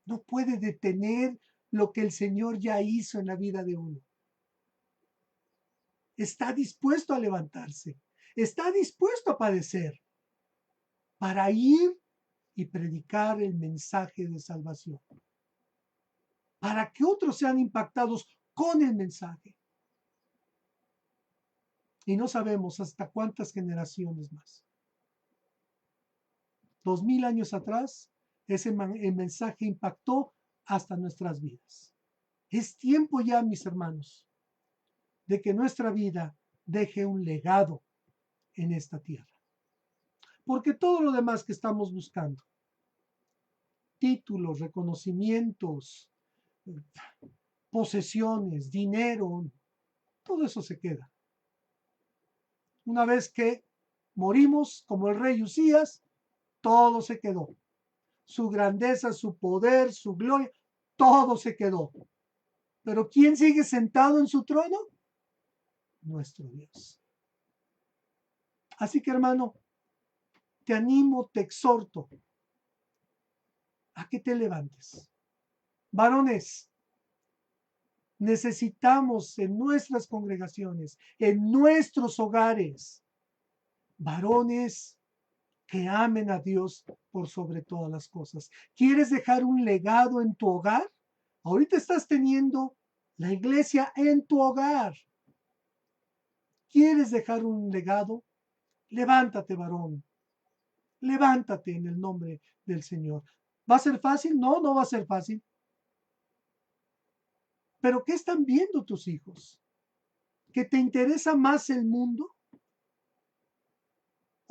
No puede detener lo que el Señor ya hizo en la vida de uno. Está dispuesto a levantarse, está dispuesto a padecer para ir y predicar el mensaje de salvación, para que otros sean impactados con el mensaje. Y no sabemos hasta cuántas generaciones más. 2000 años atrás, el mensaje impactó hasta nuestras vidas. Es tiempo ya, mis hermanos, de que nuestra vida deje un legado en esta tierra. Porque todo lo demás que estamos buscando, títulos, reconocimientos, posesiones, dinero, todo eso se queda. Una vez que morimos como el rey Usías, todo se quedó. Su grandeza, su poder, su gloria, todo se quedó. Pero ¿quién sigue sentado en su trono? Nuestro Dios. Así que, hermano, te animo, te exhorto a que te levantes. Varones, necesitamos en nuestras congregaciones, en nuestros hogares, varones que amen a Dios por sobre todas las cosas. ¿Quieres dejar un legado en tu hogar? Ahorita estás teniendo la iglesia en tu hogar. ¿Quieres dejar un legado? Levántate, varón. Levántate en el nombre del Señor. ¿Va a ser fácil? No, no va a ser fácil. Pero ¿qué están viendo tus hijos? ¿Que te interesa más el mundo?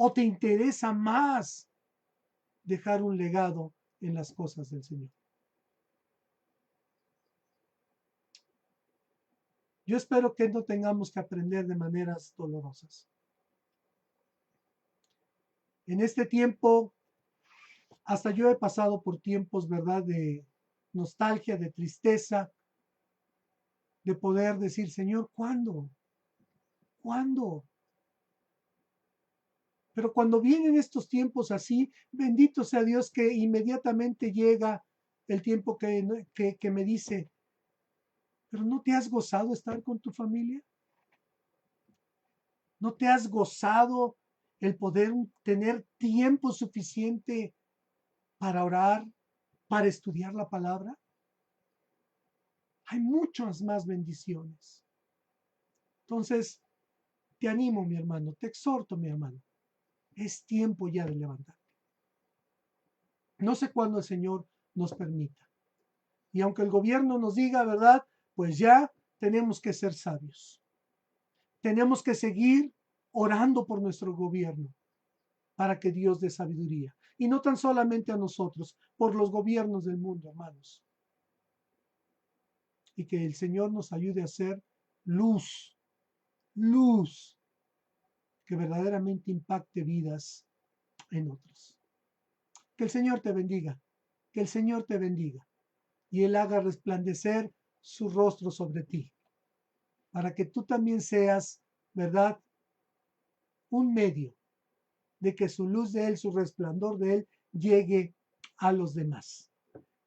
¿O te interesa más dejar un legado en las cosas del Señor? Yo espero que no tengamos que aprender de maneras dolorosas. En este tiempo, hasta yo he pasado por tiempos, ¿verdad?, de nostalgia, de tristeza, de poder decir, Señor, ¿cuándo? ¿Cuándo? Pero cuando vienen estos tiempos así, bendito sea Dios que inmediatamente llega el tiempo que me dice, ¿pero no te has gozado estar con tu familia? ¿No te has gozado el poder tener tiempo suficiente para orar, para estudiar la palabra? Hay muchas más bendiciones. Entonces, te animo, mi hermano, te exhorto, mi hermano. Es tiempo ya de levantarte. No sé cuándo el Señor nos permita. Y aunque el gobierno nos diga, ¿verdad? Pues ya tenemos que ser sabios. Tenemos que seguir orando por nuestro gobierno para que Dios dé sabiduría. Y no tan solamente a nosotros, por los gobiernos del mundo, hermanos. Y que el Señor nos ayude a ser luz, luz, que verdaderamente impacte vidas en otros. Que el Señor te bendiga, que el Señor te bendiga y Él haga resplandecer su rostro sobre ti, para que tú también seas, ¿verdad?, un medio de que su luz de Él, su resplandor de Él, llegue a los demás.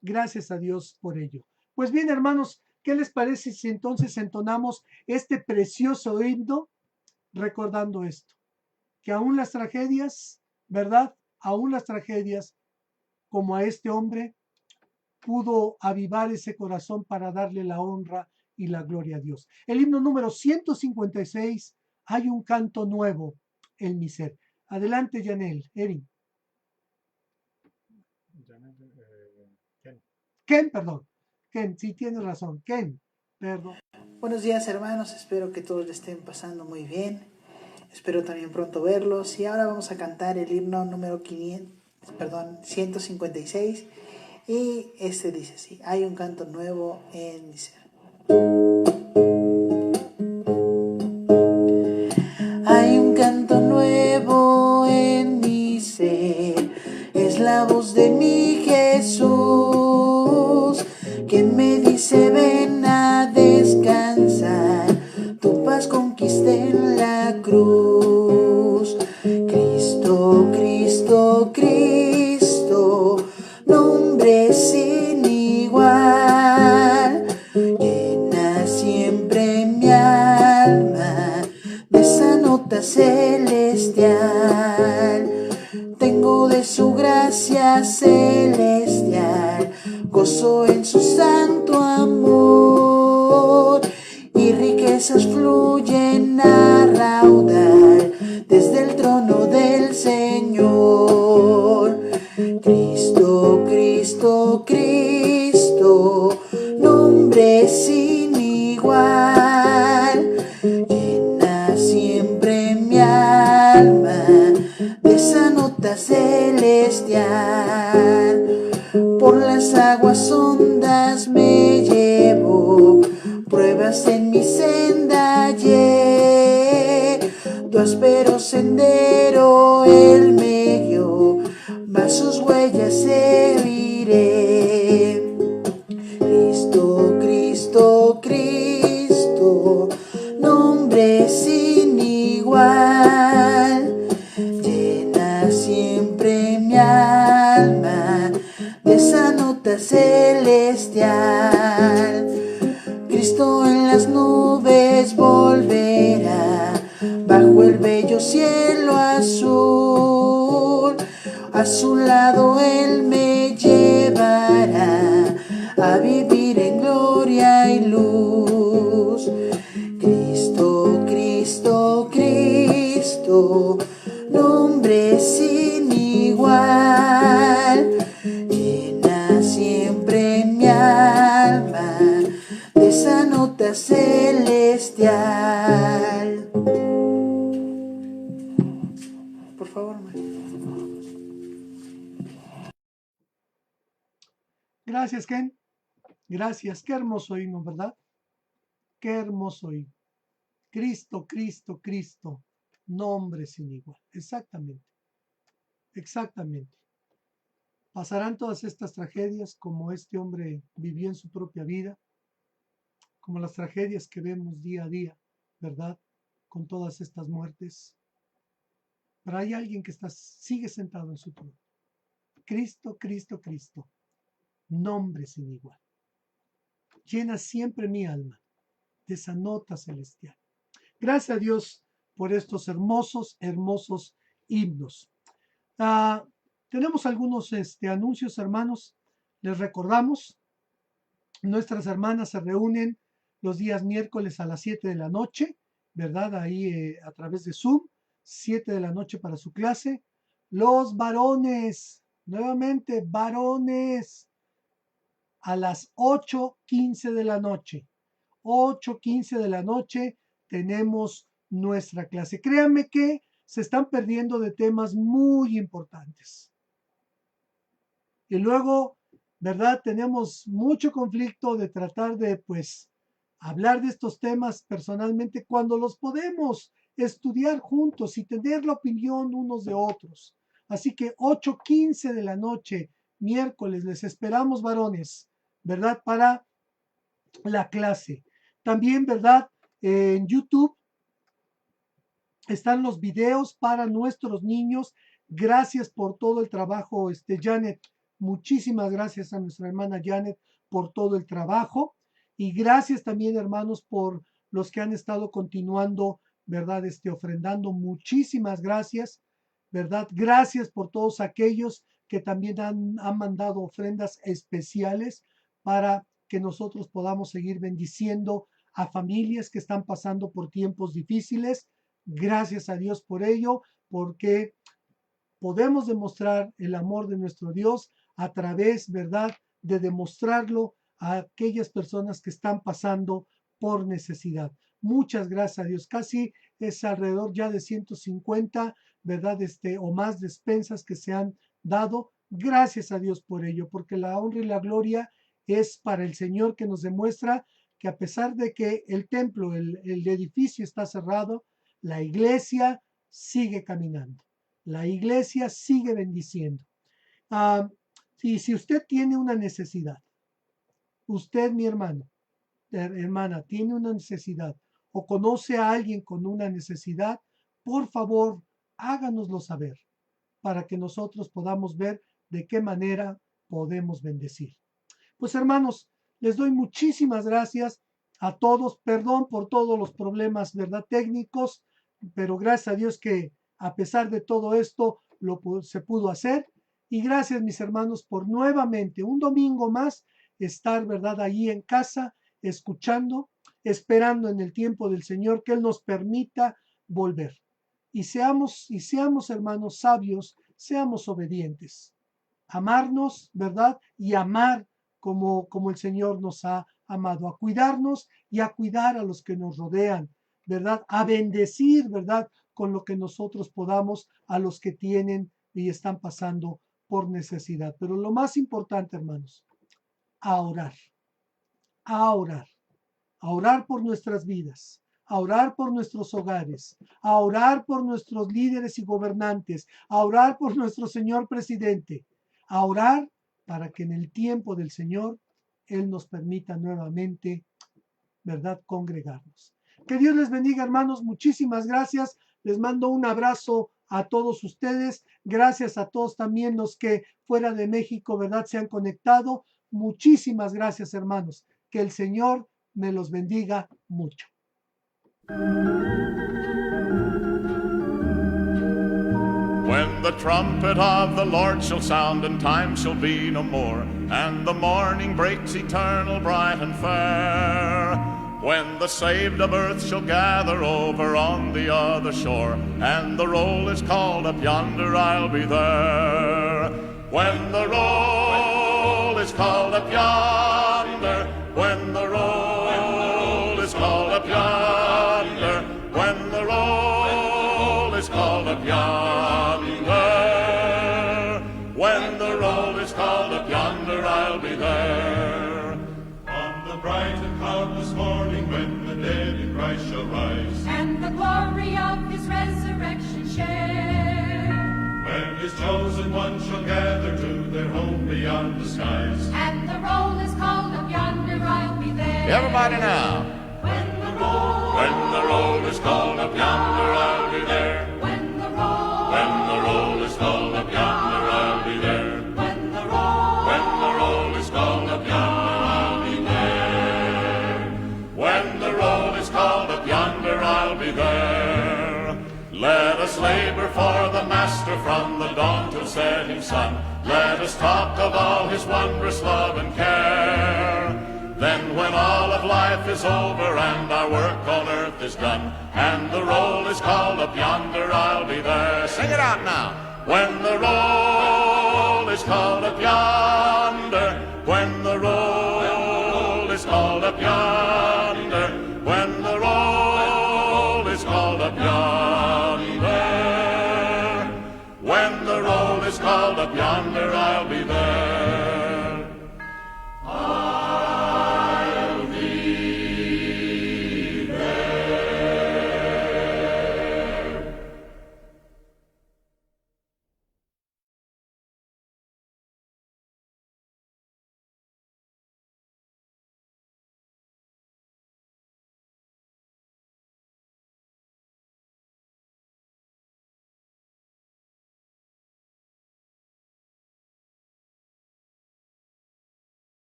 Gracias a Dios por ello. Pues bien, hermanos, ¿qué les parece si entonces entonamos este precioso himno recordando esto? Que aún las tragedias, ¿verdad? Aún las tragedias, como a este hombre, pudo avivar ese corazón para darle la honra y la gloria a Dios. El himno número 156, hay un canto nuevo en mi ser. Adelante, Yanel, Erin. Ken, perdón. Ken, sí tienes razón. Ken, perdón. Buenos días hermanos, espero que todos le estén pasando muy bien. Espero también pronto verlos. Y ahora vamos a cantar el himno número perdón, 156. Y este dice así: hay un canto nuevo en mi ser. Hay un canto nuevo en mi ser, es la voz de mi Jesús, que me dice ven a descansar, tu paz conquisté en la cruz. Cristo, Cristo, Cristo, nombre sin igual, llena siempre mi alma de esa nota celestial. Tengo de su gracia celestial, gozo en su santo amor, y riquezas fluyen a raudal desde el trono del Señor. Cristo, Cristo, Cristo, nombre sin igual, llena siempre mi alma de esa nota celestial. Por las aguas hondas me llevo, pruebas en mi senda hallé, tu áspero sendero él me guió, mas sus huellas seguiré. Cristo, Cristo, Cristo, nombre sin igual, llena siempre mi alma de esa nota celestial. Cristo en las nubes volverá, bajo el bello cielo azul, a su lado él me llevará a vivir en gloria y luz. Cristo, Cristo, Cristo, nombre sin igual, llena siempre mi alma de esa nota celestial. Por favor, María. Gracias, Ken. Gracias. Qué hermoso himno, ¿verdad? Qué hermoso himno. Cristo, Cristo, Cristo, nombre sin igual. Exactamente. Exactamente. Pasarán todas estas tragedias como este hombre vivió en su propia vida, como las tragedias que vemos día a día, ¿verdad? Con todas estas muertes. Pero hay alguien que sigue sentado en su trono. Cristo, Cristo, Cristo, nombre sin igual. Llena siempre mi alma de esa nota celestial. Gracias a Dios por estos hermosos, hermosos himnos. Tenemos algunos anuncios, hermanos. Les recordamos, nuestras hermanas se reúnen los días miércoles a las 7 de la noche, ¿verdad? Ahí a través de Zoom, 7 de la noche para su clase. Los varones, nuevamente, varones, a las 8:15 de la noche. 8:15 de la noche tenemos nuestra clase. Créanme que se están perdiendo de temas muy importantes. Y luego, ¿verdad? Tenemos mucho conflicto de tratar de, pues, hablar de estos temas personalmente cuando los podemos estudiar juntos y tener la opinión unos de otros. Así que 8:15 de la noche, miércoles, les esperamos, varones, ¿verdad? Para la clase. También, ¿verdad? En YouTube están los videos para nuestros niños. Gracias por todo el trabajo, Janet. Muchísimas gracias a nuestra hermana Janet por todo el trabajo. Y gracias también, hermanos, por los que han estado continuando, ¿verdad? Ofrendando. Muchísimas gracias, ¿verdad? Gracias por todos aquellos que también han mandado ofrendas especiales para que nosotros podamos seguir bendiciendo a familias que están pasando por tiempos difíciles. Gracias a Dios por ello, porque podemos demostrar el amor de nuestro Dios a través, ¿verdad?, de demostrarlo a aquellas personas que están pasando por necesidad. Muchas gracias a Dios. Casi es alrededor ya de 150, ¿verdad?, o más despensas que se han dado. Gracias a Dios por ello, porque la honra y la gloria es para el Señor, que nos demuestra que a pesar de que el templo, el edificio está cerrado, la iglesia sigue caminando. La iglesia sigue bendiciendo. Si usted tiene una necesidad, usted, mi hermano, hermana, tiene una necesidad o conoce a alguien con una necesidad, por favor, háganoslo saber para que nosotros podamos ver de qué manera podemos bendecir. Pues hermanos, les doy muchísimas gracias a todos. Perdón por todos los problemas, ¿verdad?, técnicos, pero gracias a Dios que a pesar de todo esto se pudo hacer. Y gracias, mis hermanos, por nuevamente un domingo más estar, ¿verdad?, allí en casa, escuchando, esperando en el tiempo del Señor que Él nos permita volver. Y seamos, hermanos, sabios, seamos obedientes. Amarnos, ¿verdad? Y amar como el Señor nos ha amado. A cuidarnos y a cuidar a los que nos rodean, ¿verdad? A bendecir, ¿verdad?, con lo que nosotros podamos a los que tienen y están pasando por necesidad. Pero lo más importante, hermanos, a orar, a orar, a orar por nuestras vidas, a orar por nuestros hogares, a orar por nuestros líderes y gobernantes, a orar por nuestro señor presidente, a orar para que en el tiempo del Señor Él nos permita nuevamente, ¿verdad?, congregarnos. Que Dios les bendiga, hermanos. Muchísimas gracias. Les mando un abrazo a todos ustedes. Gracias a todos también los que fuera de México, ¿verdad?, se han conectado. Muchísimas gracias, hermanos. Que el Señor me los bendiga mucho. When the trumpet of the Lord shall sound, and time shall be no more, and the morning breaks eternal, bright and fair, when the saved of earth shall gather over on the other shore, and the roll is called up yonder, I'll be there. When the roll is called up yonder, when the roll is called up yonder, when the roll is called up yonder, when the roll is called up yonder, I'll be there. On the bright and cloudless morning, when the dead in Christ shall rise, and the glory of his resurrection share, when his chosen ones shall gather to their home beyond the skies, and the roll is called up yonder, I'll be there. Everybody now. When the roll is called up yonder, I'll be there. When the roll is called up yonder, I'll be there. When the roll is called up yonder, I'll be there. When the roll is called up yonder, I'll be there. Let us labor for the Master from the dawn till setting sun. Let us talk of all his wondrous love and care. Then when all of life is over and our work on earth is done, and the roll is called up yonder, I'll be there. Sing it out now. When the roll is called up yonder, when the roll is called up yonder, when the roll is called up yonder, when the roll is called up yonder,